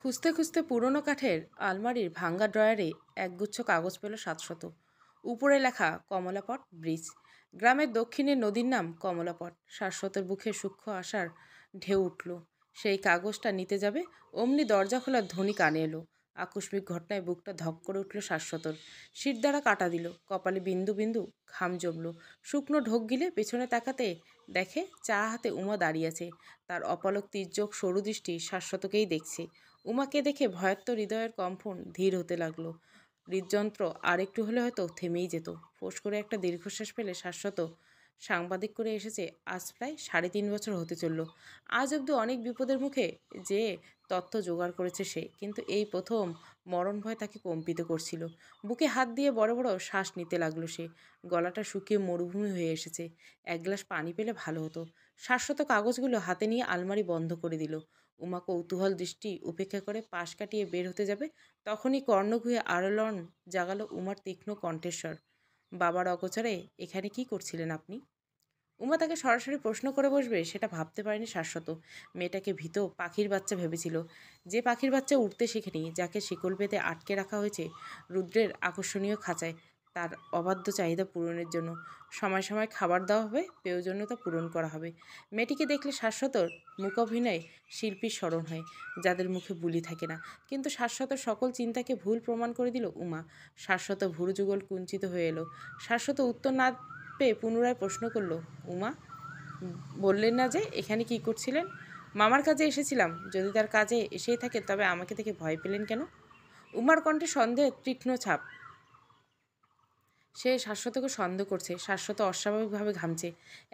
খুঁজতে খুঁজতে পুরনো কাঠের আলমারির ভাঙ্গা ড্রয়ারে একগুচ্ছ কাগজ পেল ৭০০। উপরে লেখা কমলাপট ব্রিজ। গ্রামের দক্ষিণে নদীর নাম কমলাপট। ৭০০ বুকে সূক্ষ্ম আশার ঢেউ উঠল। সেই কাগজটা নিতে যাবে, অমনি দরজা খোলার ধ্বনি কানে এলো। আকস্মিক ঘটনায় বুকটা ধক করে উঠল ৭০০। শির দ্বারা কাটা দিল, কপালে বিন্দু বিন্দু ঘাম জমল। শুকনো ঢোক গিলে পেছনে তাকাতে দেখে চা হাতে উমা দাঁড়িয়ে আছে। তার অপলক তির্যক সরু দৃষ্টি ৭০০কেই দেখছে। উমাকে দেখে ভয়ার্ত হৃদয়ের কম্পন ধীর হতে লাগলো। হৃদযন্ত্র আর একটু হলে হয়তো থেমেই যেত। ফোঁস করে একটা দীর্ঘশ্বাস ফেলে ৭০০ সাংবাদিক করে এসেছে আজ প্রায় ৩.৫ বছর হতে চলল। আজ অব্দি অনেক বিপদের মুখে যে তথ্য জোগাড় করেছে সে, কিন্তু এই প্রথম মরণ ভয় তাকে কম্পিত করছিল। বুকে হাত দিয়ে বড় বড় শ্বাস নিতে লাগলো সে। গলাটা শুকিয়ে মরুভূমি হয়ে এসেছে। এক গ্লাস পানি পেলে ভালো হতো। ৭০০ কাগজগুলো হাতে নিয়ে আলমারি বন্ধ করে দিল। উমা কৌতূহল দৃষ্টি উপেক্ষা করে পাশ কাটিয়ে বের হতে যাবে, তখনই কর্ণঘুয়ে আলোড়ন জাগালো উমার তীক্ষ্ণ কণ্ঠেশ্বর। বাবার অগোচরে এখানে কি করছিলেন আপনি? উমা তাকে সরাসরি প্রশ্ন করে বসবে সেটা ভাবতে পারেনি ৭০০। মেয়েটাকে ভীত পাখির বাচ্চা ভেবেছিল, যে পাখির বাচ্চা উঠতে শেখেনি, যাকে শিকল বেঁধে আটকে রাখা হয়েছে রুদ্রের আকর্ষণীয় খাঁচায় তার অবাধ্য চাহিদা পূরণের জন্য। সময় সময় খাবার দেওয়া হবে, প্রয়োজনীয়তা পূরণ করা হবে। মেয়েটিকে দেখলে ৭০০ মূকাভিনয় শিল্পীর স্মরণ হয়, যাদের মুখে বুলি থাকে না। কিন্তু ৭০০ সকল চিন্তাকে ভুল প্রমাণ করে দিল উমা। ৭০০ ভুরু যুগল কুঞ্চিত হয়ে এলো। ৭০০ উত্তর না পেয়ে পুনরায় প্রশ্ন করল, উমা, বললেন না যে এখানে কি করছিলেন? মামার কাজে এসেছিলাম। যদি তার কাজে এসেই থাকে তবে আমাকে দেখে ভয় পেলেন কেন? উমার কণ্ঠে সন্দেহের তীক্ষ্ণ ছাপ। সে ৭০০কে সন্দেহ করছে। ৭০০ অস্বাভাবিকভাবে ঘামছে।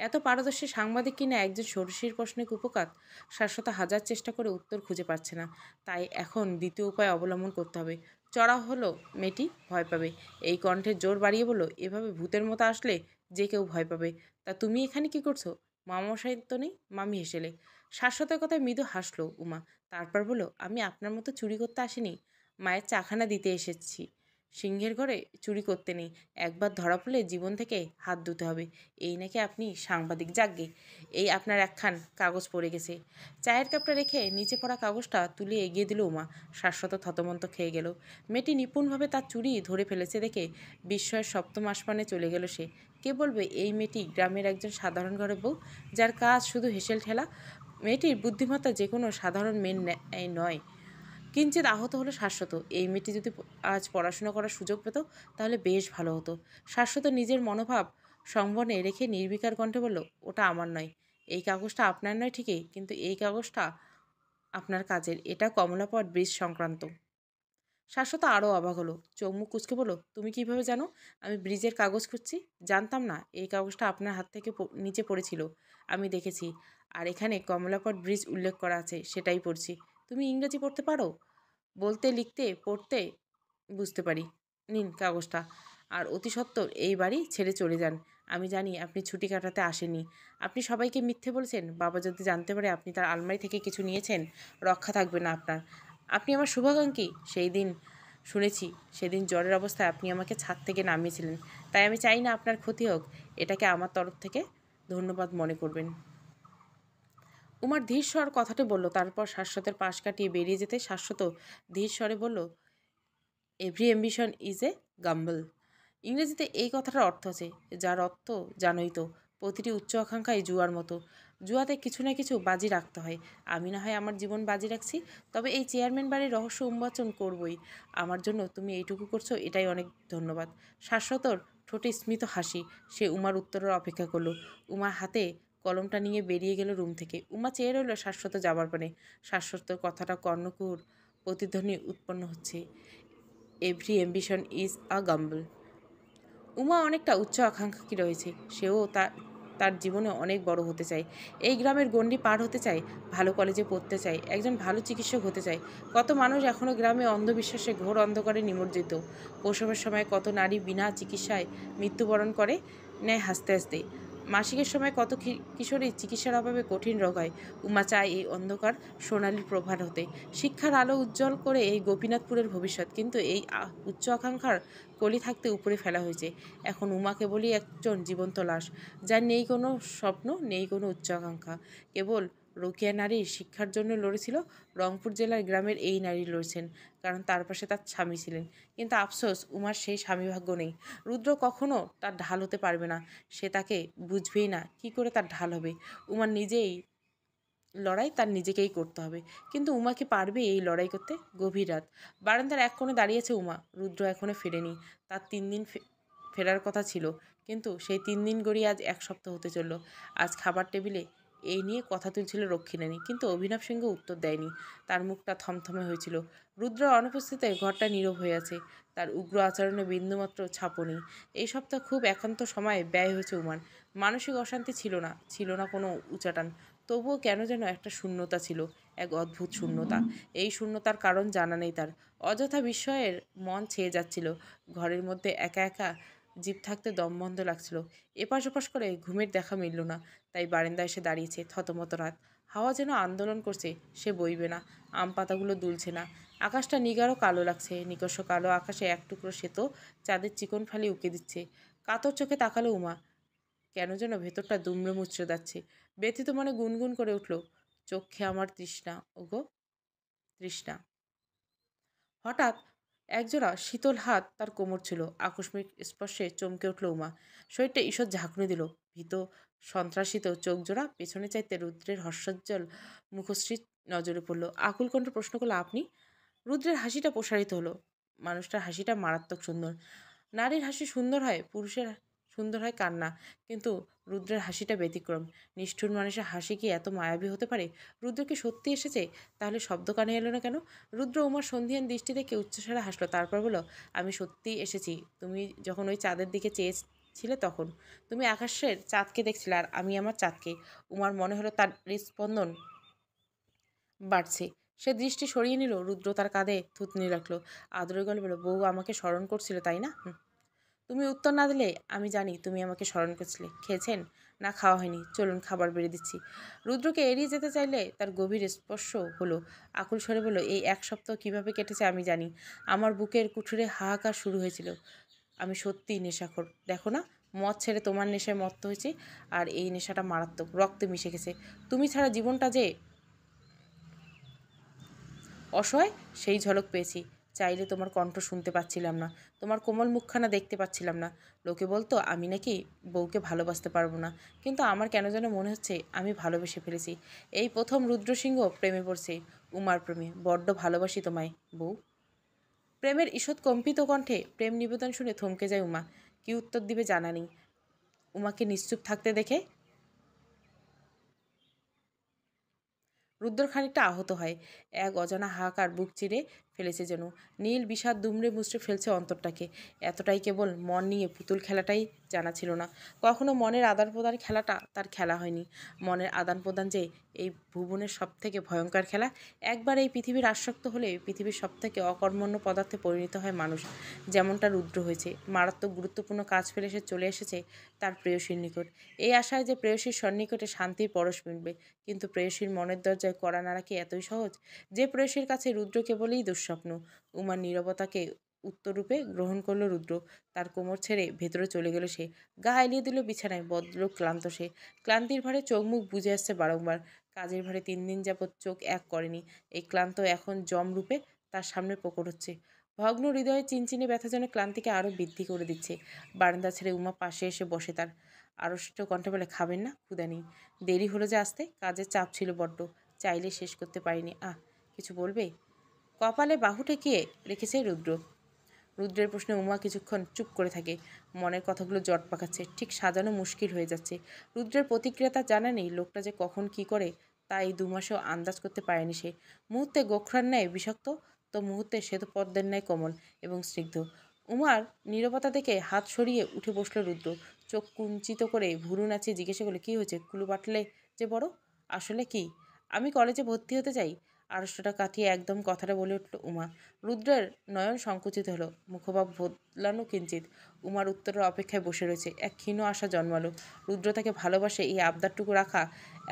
এত পারদর্শী সাংবাদিক কিনা একজন ষোড়শীর প্রশ্নে কুপকাত। ৭০০ হাজার চেষ্টা করে উত্তর খুঁজে পাচ্ছে না। তাই এখন দ্বিতীয় উপায় অবলম্বন করতে হবে। চড়া হলো মেয়েটি ভয় পাবে। এই কণ্ঠের জোর বাড়িয়ে বলল, এভাবে ভূতের মতো আসলে যে কেউ ভয় পাবে। তা তুমি এখানে কি করছো? মামামশাই তো নেই। মামি হেসেলে। ৭০০ কথায় মৃদু হাসলো উমা। তারপর বলল, আমি আপনার মতো চুরি করতে আসিনি, মায়ের চাখানা দিতে এসেছি। সিংহের ঘরে চুরি করতে নেই। একবার ধরা পড়লে জীবন থেকে হাত ধুতে হবে। এই নাকি আপনি সাংবাদিক? যাকগে, এই আপনার একখান কাগজ পড়ে গেছে। চায়ের কাপটা রেখে নিচে পড়া কাগজটা তুলে এগিয়ে দিল উমা। ৭০০ থতমন্ত খেয়ে গেল। মেয়েটি নিপুণভাবে তার চুরি ধরে ফেলেছে দেখে বিস্ময়ের সপ্তম আসমানে চলে গেল সে। কে বলবে এই মেয়েটি গ্রামের একজন সাধারণ ঘরের বউ, যার কাজ শুধু হেসেল ঠেলা? মেয়েটির বুদ্ধিমত্তা যে কোনো সাধারণ মেয়ের নয়। কিঞ্চিত আহত হলো ৭০০। এই মেয়েটি যদি আজ পড়াশোনা করার সুযোগ পেত তাহলে বেশ ভালো হতো। ৭০০ নিজের মনোভাব সংবরণে রেখে নির্বিকার কণ্ঠে বলল, ওটা আমার নয়। এই কাগজটা আপনার নয় ঠিকই, কিন্তু এই কাগজটা আপনার কাজের। এটা কমলাপট ব্রিজ সংক্রান্ত। ৭০০ আরও অবাক হলো। চোখ মুখ কুঁচকে বলল, তুমি কিভাবে জানো আমি ব্রিজের কাগজ খুঁজছি? জানতাম না। এই কাগজটা আপনার হাত থেকে নিচে পড়েছিল, আমি দেখেছি। আর এখানে কমলাপট ব্রিজ উল্লেখ করা আছে, সেটাই পড়ছি। তুমি ইংরেজি পড়তে পারো? বলতে, লিখতে, পড়তে বুঝতে পারি। নিন কাগজটা, আর অতি সত্বর এই বাড়ি ছেড়ে চলে যান। আমি জানি আপনি ছুটি কাটাতে আসেননি। আপনি সবাইকে মিথ্যে বলেছেন। বাবা যদি জানতে পারে আপনি তার আলমারি থেকে কিছু নিয়েছেন, রক্ষা থাকবে না আপনার। আপনি আমার শুভাকাঙ্ক্ষী। সেই দিন শুনেছি, সেদিন জ্বরের অবস্থায় আপনি আমাকে ছাদ থেকে নামিয়েছিলেন। তাই আমি চাই না আপনার ক্ষতি হোক। এটাকে আমার তরফ থেকে ধন্যবাদ মনে করবেন। উমার ধীর স্বর কথাটা বলল। তারপর ৭০০ পাশ কাটিয়ে বেরিয়ে যেতে ৭০০ ধীর স্বরে বলল, এভরি অ্যাম্বিশন ইজ এ গাম্বল। ইংরেজিতে এই কথাটার অর্থ আছে, যার অর্থ জানোই তো, প্রতিটি উচ্চ আকাঙ্ক্ষাই জুয়ার মতো। জুয়াতে কিছু না কিছু বাজি রাখতে হয়। আমি না হয় আমার জীবন বাজি রাখছি, তবে এই চেয়ারম্যান বাড়ির রহস্য উন্মোচন করবই। আমার জন্য তুমি এইটুকু করছো, এটাই অনেক ধন্যবাদ। ৭০০ ঠোঁটে স্মিত হাসি। সে উমার উত্তরের অপেক্ষা করলো। উমার হাতে কলমটা নিয়ে বেরিয়ে গেল রুম থেকে। উমা চেয়ে রইল ৭০০ যাবার পানে। ৭০০ কথাটা কর্ণকুহর প্রতিধ্বনি উৎপন্ন হচ্ছে। Every ambition is a gamble. উমা অনেকটা উচ্চ আকাঙ্ক্ষী রয়েছে। সেও তার জীবনে অনেক বড় হতে চায়। এই গ্রামের গণ্ডি পার হতে চায়, ভালো কলেজে পড়তে চায়, একজন ভালো চিকিৎসক হতে চায়। কত মানুষ এখনও গ্রামে অন্ধবিশ্বাসে ঘোর অন্ধকারে নিমজ্জিত। প্রসবের সময় কত নারী বিনা চিকিৎসায় মৃত্যুবরণ করে নেয় হাসতে হাসতে। মাসিকের সময় কত কিশোরী চিকিৎসার অভাবে কঠিন রোগ হয়। উমা চায় এই অন্ধকার সোনালি প্রভাত হতে, শিক্ষার আলো উজ্জ্বল করে এই গোপীনাথপুরের ভবিষ্যৎ। কিন্তু এই উচ্চ আকাঙ্ক্ষার কলি থাকতে উপরে ফেলা হয়েছে। এখন উমা কেবলই একজন জীবন্ত লাশ, যার নেই কোনো স্বপ্ন, নেই কোনো উচ্চ আকাঙ্ক্ষা, কেবল রোকেয়া নারীর শিক্ষার জন্য লড়েছিল, রংপুর জেলার গ্রামের এই নারী লড়ছেন কারণ তার পাশে তার স্বামী ছিলেন। কিন্তু আফসোস, উমার সেই স্বামী ভাগ্য নেই। রুদ্র কখনো তার ঢাল হতে পারবে না। সে তাকে বুঝবেই না, কি করে তার ঢাল হবে। উমার নিজেই লড়াই তার নিজেকেই করতে হবে। কিন্তু উমা কি পারবে এই লড়াই করতে? গভীর রাত, বারান্দার এক কোণে দাঁড়িয়েছে উমা। রুদ্র এখনো ফেরেনি। তার 3 দিন ফেরার কথা ছিল, কিন্তু সেই 3 দিন গড়িয়ে আজ 1 সপ্তাহ হতে চলল। আজ খাবার টেবিলে এই নিয়ে কথা তুলছিল রক্ষিণানী, কিন্তু অভিনব সিংহ উত্তর দেয়নি। তার মুখটা থমথমে হয়েছিল। রুদ্র অনুপস্থিতিতে ঘরটা নীরব হয়ে আছে। তার উগ্র আচরণে বিন্দুমাত্র ছাপও নেই। এই সপ্তাহ খুব একান্ত সময়ে ব্যয় হয়েছে উমার। মানসিক অশান্তি ছিল না, ছিল না কোনো উচাটান। তবুও কেন যেন একটা শূন্যতা ছিল, এক অদ্ভুত শূন্যতা। এই শূন্যতার কারণ জানা নেই তার। অযথা বিস্ময়ের মন ছেয়ে যাচ্ছিল। ঘরের মধ্যে একা একা জিভ থাকতে দম বন্ধ লাগছিল। এপাশ ওপাশ করে ঘুমের দেখা মিলল না, তাই বারান্দায় এসে দাঁড়িয়েছে। থতমত রাত, হাওয়া যেন আন্দোলন করছে, সে বইবে না। আম পাতাগুলো দুলছে না। আকাশটা নিগাড় কালো লাগছে। নিকষ কালো আকাশে এক টুকরো শ্বেত চাঁদের চিকন ফালি উঁকে দিচ্ছে। কাতর চোখে তাকালো উমা। কেন যেন ভেতরটা দুমড়ে মুচড়ে যাচ্ছে। ব্যথিত মনে গুনগুন করে উঠল, চক্ষে আমার তৃষ্ণা, ওগো তৃষ্ণা। হঠাৎ একজোড়া শীতল হাত তার কোমর ছিল। আকস্মিক স্পর্শে চমকে উঠল উমা। শরীরটা ঈষৎ ঝাঁকুনি দিল। ভীত সন্ত্রাসিত চোখ জোড়া পেছনে চাইতে রুদ্রের হর্ষোজ্জ্বল মুখশ্রী নজরে পড়ল। আকুল কণ্ঠ প্রশ্ন করলো, আপনি? রুদ্রের হাসিটা প্রসারিত হলো। মানুষটার হাসিটা মারাত্মক সুন্দর। নারীর হাসি সুন্দর হয়, পুরুষের সুন্দর হয় কান্না, কিন্তু রুদ্রের হাসিটা ব্যতিক্রম। নিষ্ঠুর মানুষের হাসি কি এত মায়াবী হতে পারে? রুদ্র কি সত্যি এসেছে? তাহলে শব্দ কানে এলো না কেন? রুদ্র উমার সন্ধিহান দৃষ্টি দেখে উচ্চস্বরে হাসলো। তারপর বলল, আমি সত্যিই এসেছি। তুমি যখন ওই চাঁদের দিকে চেয়েছিলে তখন তুমি আকাশের চাঁদকে দেখছিলে, আর আমি আমার চাঁদকে। উমার মনে হলো তার হৃদস্পন্দন বাড়ছে। সে দৃষ্টি সরিয়ে নিল। রুদ্র তার কাঁধে থুতনি রাখলো। আদরে গলে বলল, বউ আমাকে স্মরণ করছিল, তাই না? তুমি উত্তর না দিলে আমি জানি তুমি আমাকে স্মরণ করছিলে। খেয়েছেন? না, খাওয়া হয়নি। চলুন, খাবার বেড়ে দিচ্ছি। রুদ্রকে এড়িয়ে যেতে চাইলে তার গভীর স্পর্শ হলো। আকুল স্বরে বলল, এই 1 সপ্তাহ কিভাবে কেটেছে আমি জানি। আমার বুকের কুঠুরে হাহাকার শুরু হয়েছিল। আমি সত্যিই নেশাখোর। দেখো না, মদ ছেড়ে তোমার নেশায় মত্ত হয়েছে। আর এই নেশাটা মারাত্মক, রক্তে মিশে গেছে। তুমি ছাড়া জীবনটা যে অসহায়, সেই ঝলক পেয়েছি। চাইলে তোমার কণ্ঠ শুনতে পাচ্ছিলাম না, তোমার কোমল মুখখানা দেখতে পাচ্ছিলাম না। লোকে বলতো আমি নাকি বউকে ভালোবাসতে পারবো না, কিন্তু আমার কেন যেন মনে হচ্ছে আমি ভালোবেসে ফেলেছি। এই প্রথম রুদ্রসিংহ প্রেমে পড়ছে। উমার প্রেমে। বড্ড ভালোবাসি তোমায়, বউ। প্রেমের ঈষৎ কম্পিত কণ্ঠে প্রেম নিবেদন শুনে থমকে যায় উমা। কি উত্তর দিবে জানা নেই। উমাকে নিশ্চুপ থাকতে দেখে রুদ্র খানিকটা আহত হয়। এক অজানা হাহাকার বুক চিরে ফেলেছে যেন। নীল বিষাদ দুমড়ে মুচড়ে ফেলছে অন্তরটাকে। এতটাই কেবল মন নিয়ে পুতুল খেলাটাই জানা ছিল না। কখনো মনের আদান প্রদান খেলাটা তার খেলা হয়নি। মনের আদান প্রদান যে এই ভুবনের সবথেকে ভয়ঙ্কর খেলা। একবার এই পৃথিবীর আসক্ত হলে পৃথিবীর সবথেকে অকর্মণ্য পদার্থে পরিণত হয় মানুষ। যেমনটা রুদ্র হয়েছে। মারাত্মক গুরুত্বপূর্ণ কাজ ফেলে সে চলে এসেছে তার প্রেয়সীর নিকট, এই আশায় যে প্রেয়সীর সন্নিকটে শান্তির পরশ মিলবে। কিন্তু প্রেয়সীর মনের দরজায় কড়া নাড়া কি এতই সহজ? যে প্রেয়সীর কাছে রুদ্র কেবলই দুঃস্বপ্ন। উমার নীরবতাকে উত্তররূপে গ্রহণ করলো রুদ্র। তার কোমর ছেড়ে ভেতরে চলে গেল সে। গা এলিয়ে দিল বিছানায়। বড্ড ক্লান্ত সে। ক্লান্তির ভারে চোখ মুখ বুজে আসছে বারংবার। কাজের ভারে 3 দিন যাবৎ চোখ এক করেনি। এই ক্লান্ত এখন জম রূপে তার সামনে প্রকট হচ্ছে। ভগ্ন হৃদয়ে চিনচিনে ব্যথা যেন ক্লান্তিকে আরও বৃদ্ধি করে দিচ্ছে। বারান্দা ছেড়ে উমা পাশে এসে বসে তার। আড়ষ্ট কণ্ঠে বলে, খাবেন না? ক্ষুধা নেই। দেরি হলো যে আসতে, কাজের চাপ ছিল বড্ড। চাইলে শেষ করতে পারিনি। কিছু বলবে? কপালে বাহু ঠেকিয়ে রেখেছে রুদ্র। রুদ্রের প্রশ্নে উমা কিছুক্ষণ চুপ করে থাকে। মনের কথাগুলো জট পাকাচ্ছে। ঠিক সাজানো মুশকিল হয়ে যাচ্ছে। রুদ্রের প্রতিক্রিয়া তার জানা নেই। লোকটা যে কখন কি করে তা এই 2 মাসেও আন্দাজ করতে পারেনি সে। মুহূর্তে গোখরার ন্যায় বিষাক্ত, তো মুহূর্তে শ্বেতপদ্মের ন্যায় কোমল এবং স্নিগ্ধ। উমার নীরবতা দেখে হাত সরিয়ে উঠে বসল রুদ্র। চোখ কুঞ্চিত করে ভুরু নাচিয়ে জিজ্ঞাসা করলে, কী হয়েছে? কুলু পাটলে যে বড়। আসলে কি? আমি কলেজে ভর্তি হতে চাই। আড়ষ্টটা কাটিয়ে একদম কথাটা বলে উঠল উমা। রুদ্রের নয়ন সংকুচিত হলো, মুখভাব বদলানো কিঞ্চিত। উমার উত্তরের অপেক্ষায় বসে রয়েছে। এক ক্ষীণ আশা জন্মালো। রুদ্র তাকে ভালোবাসে, এই আবদারটুকু রাখা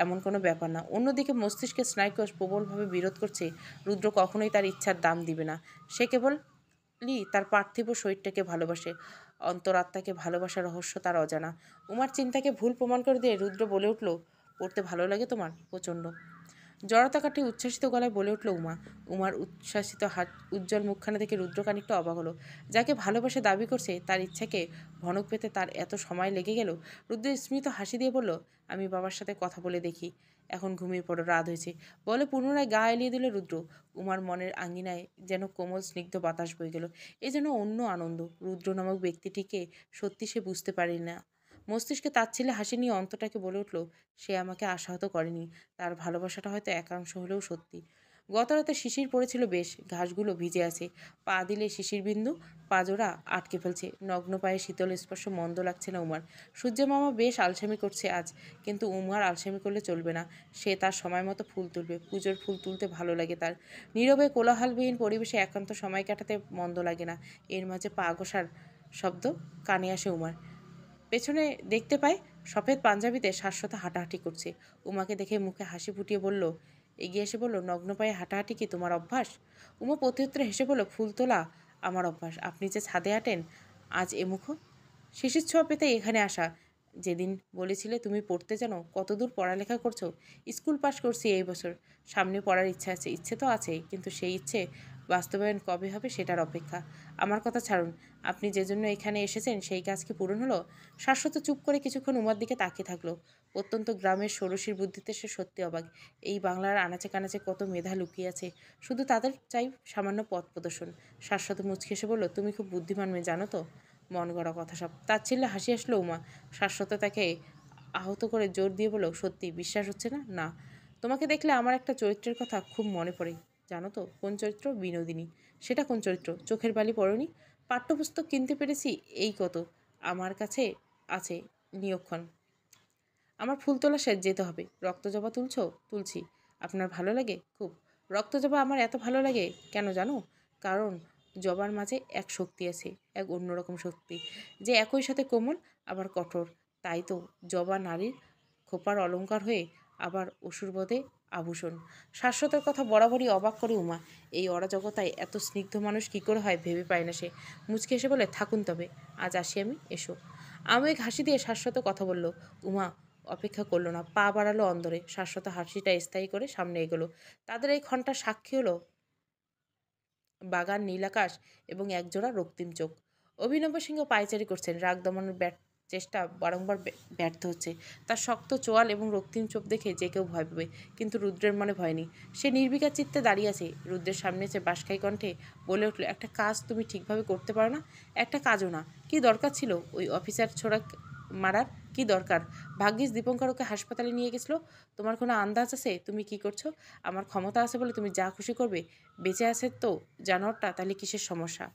এমন কোনো ব্যাপার না। অন্যদিকে মস্তিষ্কের স্নায়ুকোষ প্রবলভাবে বিরোধ করছে। রুদ্র কখনোই তার ইচ্ছার দাম দিবে না। সে কেবলই তার পার্থিব শরীরটাকে ভালোবাসে। অন্তরাত্মাকে ভালোবাসার রহস্য তার অজানা। উমার চিন্তাকে ভুল প্রমাণ করে দিয়ে রুদ্র বলে উঠল, পড়তে ভালো লাগে তোমার? প্রচণ্ড। জড়তা কাটিয়ে উচ্ছ্বাসিত গলায় বলে উঠল উমা। উমার উচ্ছ্বাসিত হাত উজ্জ্বল মুখখানা থেকে রুদ্র খানিকটা অবাক হলো। যাকে ভালোবাসে দাবি করছে তার ইচ্ছাকে ভনক পেতে তার এত সময় লেগে গেল। রুদ্র স্মিত হাসি দিয়ে বলল, আমি বাবার সাথে কথা বলে দেখি। এখন ঘুমিয়ে পড়ো, রাত হয়েছে, বলে পুনরায় গা এলিয়ে দিল রুদ্র। উমার মনের আঙ্গিনায় যেন কোমল স্নিগ্ধ বাতাস বয়ে গেল। এ যেন অন্য আনন্দ। রুদ্র নামক ব্যক্তিটিকে সত্যি সে বুঝতে পারি না। মস্তিষ্কে তাচ্ছিল্যে হাসি নিয়ে অন্তটাকে বলে উঠল, সে আমাকে আশাহত করেনি। তার ভালোবাসাটা হয়তো একাংশ হলেও সত্যি। গত রাতে শিশির পড়েছিল বেশ, ঘাসগুলো ভিজে আছে। পা দিলে শিশির বিন্দু পাজোড়া আটকে ফেলছে। নগ্ন পায়ে শীতল স্পর্শ মন্দ লাগছে না উমার। সূর্য মামা বেশ আলসেমি করছে আজ, কিন্তু উমার আলসেমি করলে চলবে না। সে তার সময় মতো ফুল তুলবে। পুজোর ফুল তুলতে ভালো লাগে তার। নীরবে কোলাহলবিহীন পরিবেশে একান্ত সময় কাটাতে মন্দ লাগে না। এর মাঝে পা ঘষার শব্দ কানে আসে উমার। পেছনে দেখতে পায় সফেদ পাঞ্জাবিতে শাশ্বত হাঁটাহাঁটি করছে। উমাকে দেখে মুখে হাসি ফুটিয়ে বলল, এগিয়ে এসে বলল, নগ্ন পায়ে হাঁটাহাঁটি কি তোমার অভ্যাস? উমা প্রত্যুত্তরে হেসে বলল, ফুল তোলা আমার অভ্যাস। আপনি যে ছাদে হাঁটেন, আজ এমুখ শিশির ছোঁয়া পেতে এখানে আসা। যেদিন বলেছিলে তুমি পড়তে জানো, কতদূর পড়ালেখা করছো? স্কুল পাশ করছি এই বছর। সামনে পড়ার ইচ্ছা আছে। ইচ্ছে তো আছে, কিন্তু সেই ইচ্ছে বাস্তবায়ন কবে হবে সেটার অপেক্ষা। আমার কথা ছাড়ুন, আপনি যে জন্য এখানে এসেছেন সেই কাজ কি পূরণ হলো? শাশ্বত চুপ করে কিছুক্ষণ উমার দিকে তাকিয়ে থাকলো। অত্যন্ত গ্রামের ষোড়শীর বুদ্ধিতে সে সত্যি অবাক। এই বাংলার আনাচে কানাচে কত মেধা লুকিয়ে আছে, শুধু তাদের চাই সামান্য পথ প্রদর্শন। শাশ্বত মুচকি এসে বলল, তুমি খুব বুদ্ধিমান মেয়ে, জানো তো? মন গড়া কথা সব। তাচ্ছিল্যে হাসি আসলো উমা। শাশ্বত তাকে আহত করে জোর দিয়ে বলল, সত্যি বিশ্বাস হচ্ছে না? না। তোমাকে দেখলে আমার একটা চরিত্রের কথা খুব মনে পড়ে। জানো তো কোন চরিত্র? বিনোদিনী। সেটা কোন চরিত্র? চোখের বালি পড়নি? পাঠ্যপুস্তক কিনতে পেরেছি এই কত, আমার কাছে আছে নিয়ক্ষণ। আমার ফুল তোলা শেষ, যেতে হবে। রক্তজবা তুলছো? তুলছি। আপনার ভালো লাগে? খুব। রক্তজবা আমার এত ভালো লাগে কেন জানো? কারণ জবার মাঝে এক শক্তি আছে, এক অন্যরকম শক্তি, যে একই সাথে কোমল আবার কঠোর। তাই তো জবা নারীর খোপার অলংকার হয়ে আবার অসুরবধে আভূষণ। শাশ্বতের কথা বরাবরই অবাক করে উমা। এই অরাজকতায় এত স্নিগ্ধ মানুষ কী করে হয় ভেবে পায় না সে। মুচকে এসে বলে, থাকুন তবে, আজ আসি আমি, এসো। আবেগ হাসি দিয়ে শাশ্বত কথা বলল। উমা অপেক্ষা করলো না, পা বাড়ালো অন্দরে। শাশ্বত হাসিটা স্থায়ী করে সামনে এগোলো। তাদের এই ক্ষণটা সাক্ষী হলো বাগান, নীলাকাশ এবং একজোড়া রক্তিম চোখ। অভিনব সিংহ পায়চারি করছেন, রাগ দমানোর চেষ্টা বারংবার ব্যর্থ হচ্ছে। তার শক্ত চোয়াল এবং রক্তিম চোখ দেখে যে কেউ ভয় পাবে, কিন্তু রুদ্রের মনে ভয় নেই। সে নির্বিকার চিত্তে দাঁড়িয়ে আছে। রুদ্রের সামনে এসে বাঁশখাই কণ্ঠে বলে উঠল, একটা কাজ তুমি ঠিকভাবে করতে পারো না? একটা কাজও না? কি দরকার ছিল ওই অফিসার ছোড়া মারার? কি দরকার? ভাগ্যিস দীপঙ্কর ওকে হাসপাতালে নিয়ে গেছিল। তোমার কোনো আন্দাজ আছে তুমি কি করছো? আমার ক্ষমতা আছে বলে তুমি যা খুশি করবে? বেঁচে আছে তো জানোয়ারটা, তাহলে কিসের সমস্যা?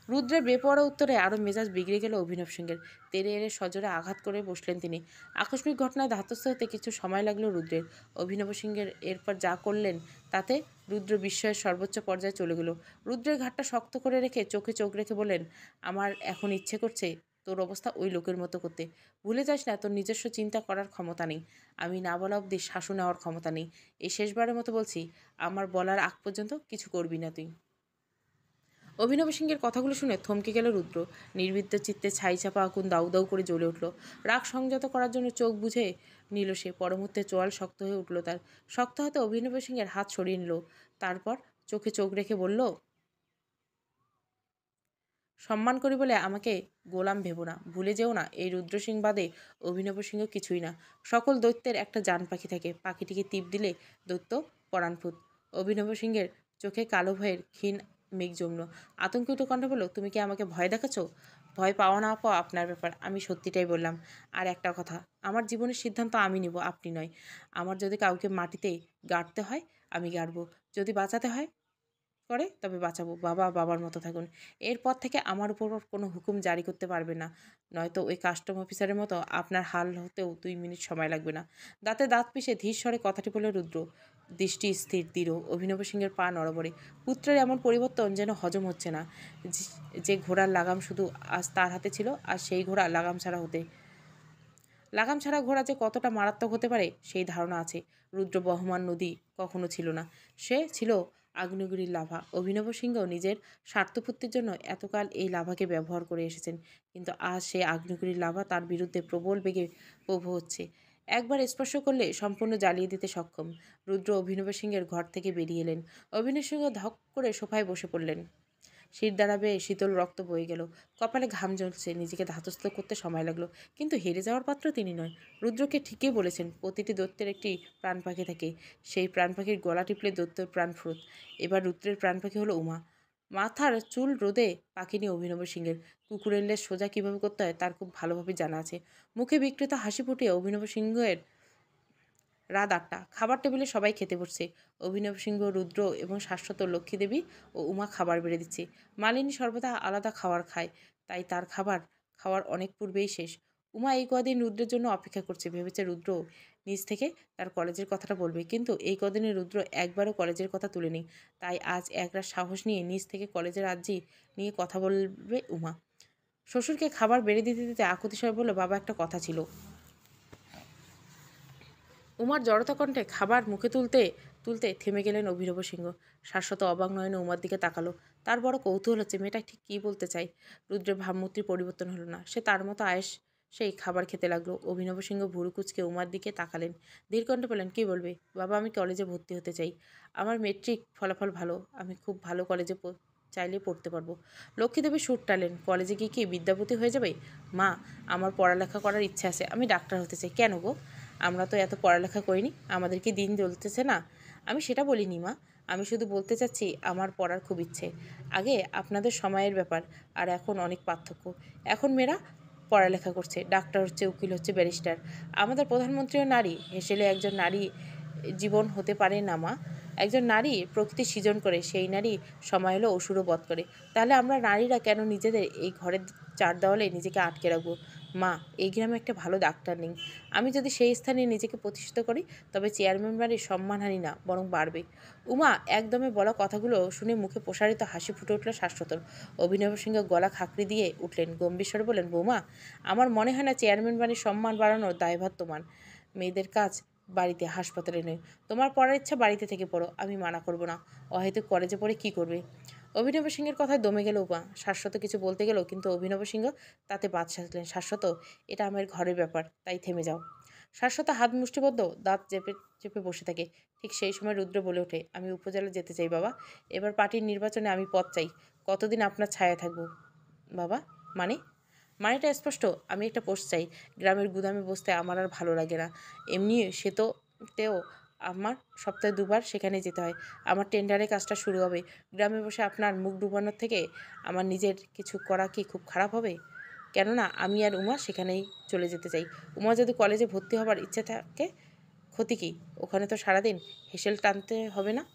রুদ্রের বেপরোয়া উত্তরে আরও মেজাজ বিগড়ে গেল অভিনব সিংহের। তেড়ে এড়ে সজোরে আঘাত করে বসলেন তিনি। আকস্মিক ঘটনায় ধাতস্থ হতে কিছু সময় লাগলো রুদ্রের। অভিনব সিংহের এরপর যা করলেন তাতে রুদ্র বিস্ময়ের সর্বোচ্চ পর্যায়ে চলে গেল। রুদ্রের ঘাটটা শক্ত করে রেখে চোখে চোখ রেখে বললেন, আমার এখন ইচ্ছে করছে তোর অবস্থা ওই লোকের মতো করতে। ভুলে যাস না তোর নিজস্ব চিন্তা করার ক্ষমতা নেই। আমি না বলা অবধি শাসন নেওয়ার ক্ষমতা নেই। এই শেষবারের মতো বলছি, আমার বলার আগ পর্যন্ত কিছু করবি না তুই। অভিনব সিংহের কথাগুলো শুনে থমকে গেল রুদ্র। নির্বিদ্য চিত্তে ছাই চাপা আগুন দাউ দাউ করে জ্বলে উঠল। রাগ সংযত করার জন্য চোখ বুঝে নিল সে। পরমুহূর্তে চোয়াল শক্ত হয়ে উঠল তার। শক্ত হাতে অভিনব সিংহের হাত সরিয়ে নিল। তারপর চোখে চোখ রেখে বলল, সম্মান করি বলে আমাকে গোলাম ভেবো না। ভুলে যেও না, এই রুদ্র সিং বাদে অভিনব সিংহ কিছুই না। সকল দৈত্যের একটা জান পাখি থাকে, পাখিটিকে টিপ দিলে দৈত্য পরাণভূত। অভিনব সিংহের চোখে কালো ভয়ের ক্ষীণ মেঘ জমল। আতঙ্কিত কণ্ঠে বলল, তুমি কি আমাকে ভয় দেখাচ্ছ? ভয় পাওয়া না পাওয়া আপনার ব্যাপার, আমি সত্যিটাই বললাম। আর একটা কথা, আমার জীবনের সিদ্ধান্ত আমি নিব, আপনি নয়। আমার যদি কাউকে মাটিতে গাড়তে হয় আমি গাড়ব, যদি বাঁচাতে হয় করে তবে বাঁচাবো। বাবা বাবার মতো থাকুন। এরপর থেকে আমার উপর কোনো হুকুম জারি করতে পারবে না, নয়তো ওই কাস্টম অফিসারের মতো আপনার হাল হতেও 2 মিনিট সময় লাগবে না। দাঁতে দাঁত পিষে ধীর স্বরে কথাটি বলে রুদ্র। দৃষ্টি স্থির দৃঢ়। অভিনব সিংহের পা নড়বড়ে। পুত্রের এমন পরিবর্তন যেন হজম হচ্ছে না। যে ঘোড়ার লাগাম শুধু আজ তার হাতে ছিল, আর সেই ঘোড়া লাগাম ছাড়া ঘোড়া যে কতটা মারাত্মক হতে পারে সেই ধারণা আছে। রুদ্র বহমান নদী কখনো ছিল না, সে ছিল আগ্নেয়গিরির লাভা। অভিনব সিংহ নিজের স্বার্থপূর্তির জন্য এতকাল এই লাভাকে ব্যবহার করে এসেছেন, কিন্তু আজ সে আগ্নেয়গিরির লাভা তার বিরুদ্ধে প্রবল বেগে প্রবহ হচ্ছে। একবার স্পর্শ করলে সম্পূর্ণ জ্বালিয়ে দিতে সক্ষম। রুদ্র অভিনব সিংহের ঘর থেকে বেরিয়ে এলেন। অভিনব সিংহ ধক করে সোফায় বসে পড়লেন। শির দ্বারা বেয়ে শীতল রক্ত বয়ে গেল। কপালে ঘাম জ্বলছে। নিজেকে ধাতস্থ করতে সময় লাগলো। কিন্তু হেরে যাওয়ার পাত্র তিনি নয়। রুদ্রকে ঠিকই বলেছেন, প্রতিটি দৈত্যের একটি প্রাণ পাখি থাকে। সেই প্রাণ পাখির গলা টিপলে দৈত্যের প্রাণ ফুরত। এবার রুদ্রের প্রাণ পাখি হলো উমা। মাথার চুল রোদে পাখিনি অভিনব সিংহের। কুকুরের লেজ সোজা কীভাবে করতে হয় তার খুব ভালোভাবে জানা আছে। মুখে বিকৃত হাসি ফুটিয়ে অভিনব সিংহের রাত 8টা। খাবার টেবিলে সবাই খেতে বসছে। অভিনব সিংহ, রুদ্র এবং শাশ্বত, লক্ষ্মী দেবী ও উমা খাবার বেড়ে দিচ্ছে। মালিনী সর্বদা আলাদা খাবার খায়, তাই তার খাবার খাওয়ার অনেক পূর্বেই শেষ। উমা এই কদিন রুদ্রের জন্য অপেক্ষা করছে। ভেবেছে রুদ্র নিজ থেকে তার কলেজের কথাটা বলবে, কিন্তু এই কদিনে রুদ্র একবারও কলেজের কথা তুলেনি। তাই আজ একরাশ সাহস নিয়ে নিজ থেকে কলেজের আর্জি নিয়ে কথা বলবে উমা। শ্বশুরকে খাবার বেড়ে দিতে দিতে আকুতি স্বরে বলল, বাবা, একটা কথা ছিল। উমার জড়তা কণ্ঠে খাবার মুখে তুলতে তুলতে থেমে গেলেন অভিনব সিংহ। শাশ্বত অবাক নয়নে উমার দিকে তাকালো। তার বড় কৌতূহল হচ্ছে মেয়েটা ঠিক কী বলতে চায়। রুদ্রের ভাবমূর্তির পরিবর্তন হলো না। সে তার মতো আয়েস সেই খাবার খেতে লাগলো। অভিনব সিংহ ভুরু কুচকে উমার দিকে তাকালেন। ধীর কণ্ঠে বললেন, কী বলবে? বাবা, আমি কলেজে ভর্তি হতে চাই। আমার মেট্রিক ফলাফল ভালো। আমি খুব ভালো কলেজে চাইলে পড়তে পারবো। লক্ষ্মীদেবী সুর টালেন, কলেজে গিয়ে কি বিদ্যাপতি হয়ে যাবে? মা, আমার পড়ালেখা করার ইচ্ছে আছে। আমি ডাক্তার হতে চাই। কেন গো? আমরা তো এত পড়ালেখা করিনি, আমাদের কি দিন জ্বলতেছে না? আমি সেটা বলিনি মা। আমি শুধু বলতে চাচ্ছি আমার পড়ার খুব ইচ্ছে। আগে আপনাদের সময়ের ব্যাপার, আর এখন অনেক পার্থক্য। এখন মেয়েরা পড়ালেখা করছে, ডাক্তার হচ্ছে, উকিল হচ্ছে, ব্যারিস্টার। আমাদের প্রধানমন্ত্রীও নারী। হেসেলে একজন নারী জীবন হতে পারে না মা। একজন নারী প্রকৃতি সৃজন করে, সেই নারী সময় হলো অসুরও বধ করে। তাহলে আমরা নারীরা কেন নিজেদের এই ঘরের চার দেওয়ালে নিজেকে আটকে রাখবো? মা, এই গ্রামে একটা ভালো ডাক্তার নেই। আমি যদি সেই স্থানে নিজেকে প্রতিষ্ঠিত করি, তবে চেয়ারম্যান বাড়ির সম্মানহানি না, বরং বাড়বে। উমা একদমে বলা কথাগুলো শুনে মুখে প্রসারিত হাসি ফুটে উঠল শাশ্বতর। অভিনব সিংহ গলা খাকড়ি দিয়ে উঠলেন, গম্ভীর স্বরে বললেন, বৌমা, আমার মনে হয় না চেয়ারম্যান বাড়ির সম্মান বাড়ানোর দায়ভার তোমার। মেয়েদের কাজ বাড়িতে, হাসপাতালে নয়। তোমার পড়ার ইচ্ছা বাড়িতে থেকে পড়ো, আমি মানা করব না। অহেতুক কলেজে পড়ে কি করবে? অভিনব সিংহের কথায় দমে গেল উমা। শাশ্বত কিছু বলতে গেল, কিন্তু অভিনব সিংহ তাতে বাদ সাধলেন। শাশ্বত, এটা আমার ঘরের ব্যাপার, তাই থেমে যাও। শাশ্বত হাত মুষ্টিবদ্ধ, দাঁত চেপে চেপে বসে থাকে। ঠিক সেই সময় রুদ্র বলে ওঠে, আমি উপজেলা যেতে চাই বাবা। এবার পার্টির নির্বাচনে আমি পদ চাই। কতদিন আপনার ছায়া থাকবো বাবা? মানে? মানেটা স্পষ্ট, আমি একটা পোস্ট চাই। গ্রামের গুদামে বসতে আমার আর ভালো লাগে না। এমনি সে তো তেও আমার সপ্তাহে 2বার সেখানে যেতে হয়। আমার টেন্ডারের কাজটা শুরু হবে। গ্রামে বসে আপনার মুখ ডুবানোর থেকে আমার নিজের কিছু করা কি খুব খারাপ হবে? কেননা আমি আর উমা সেখানেই চলে যেতে চাই। উমা যদি কলেজে ভর্তি হবার ইচ্ছে থাকে, ক্ষতি কী? ওখানে তো সারাদিন হেসেল টানতে হবে না।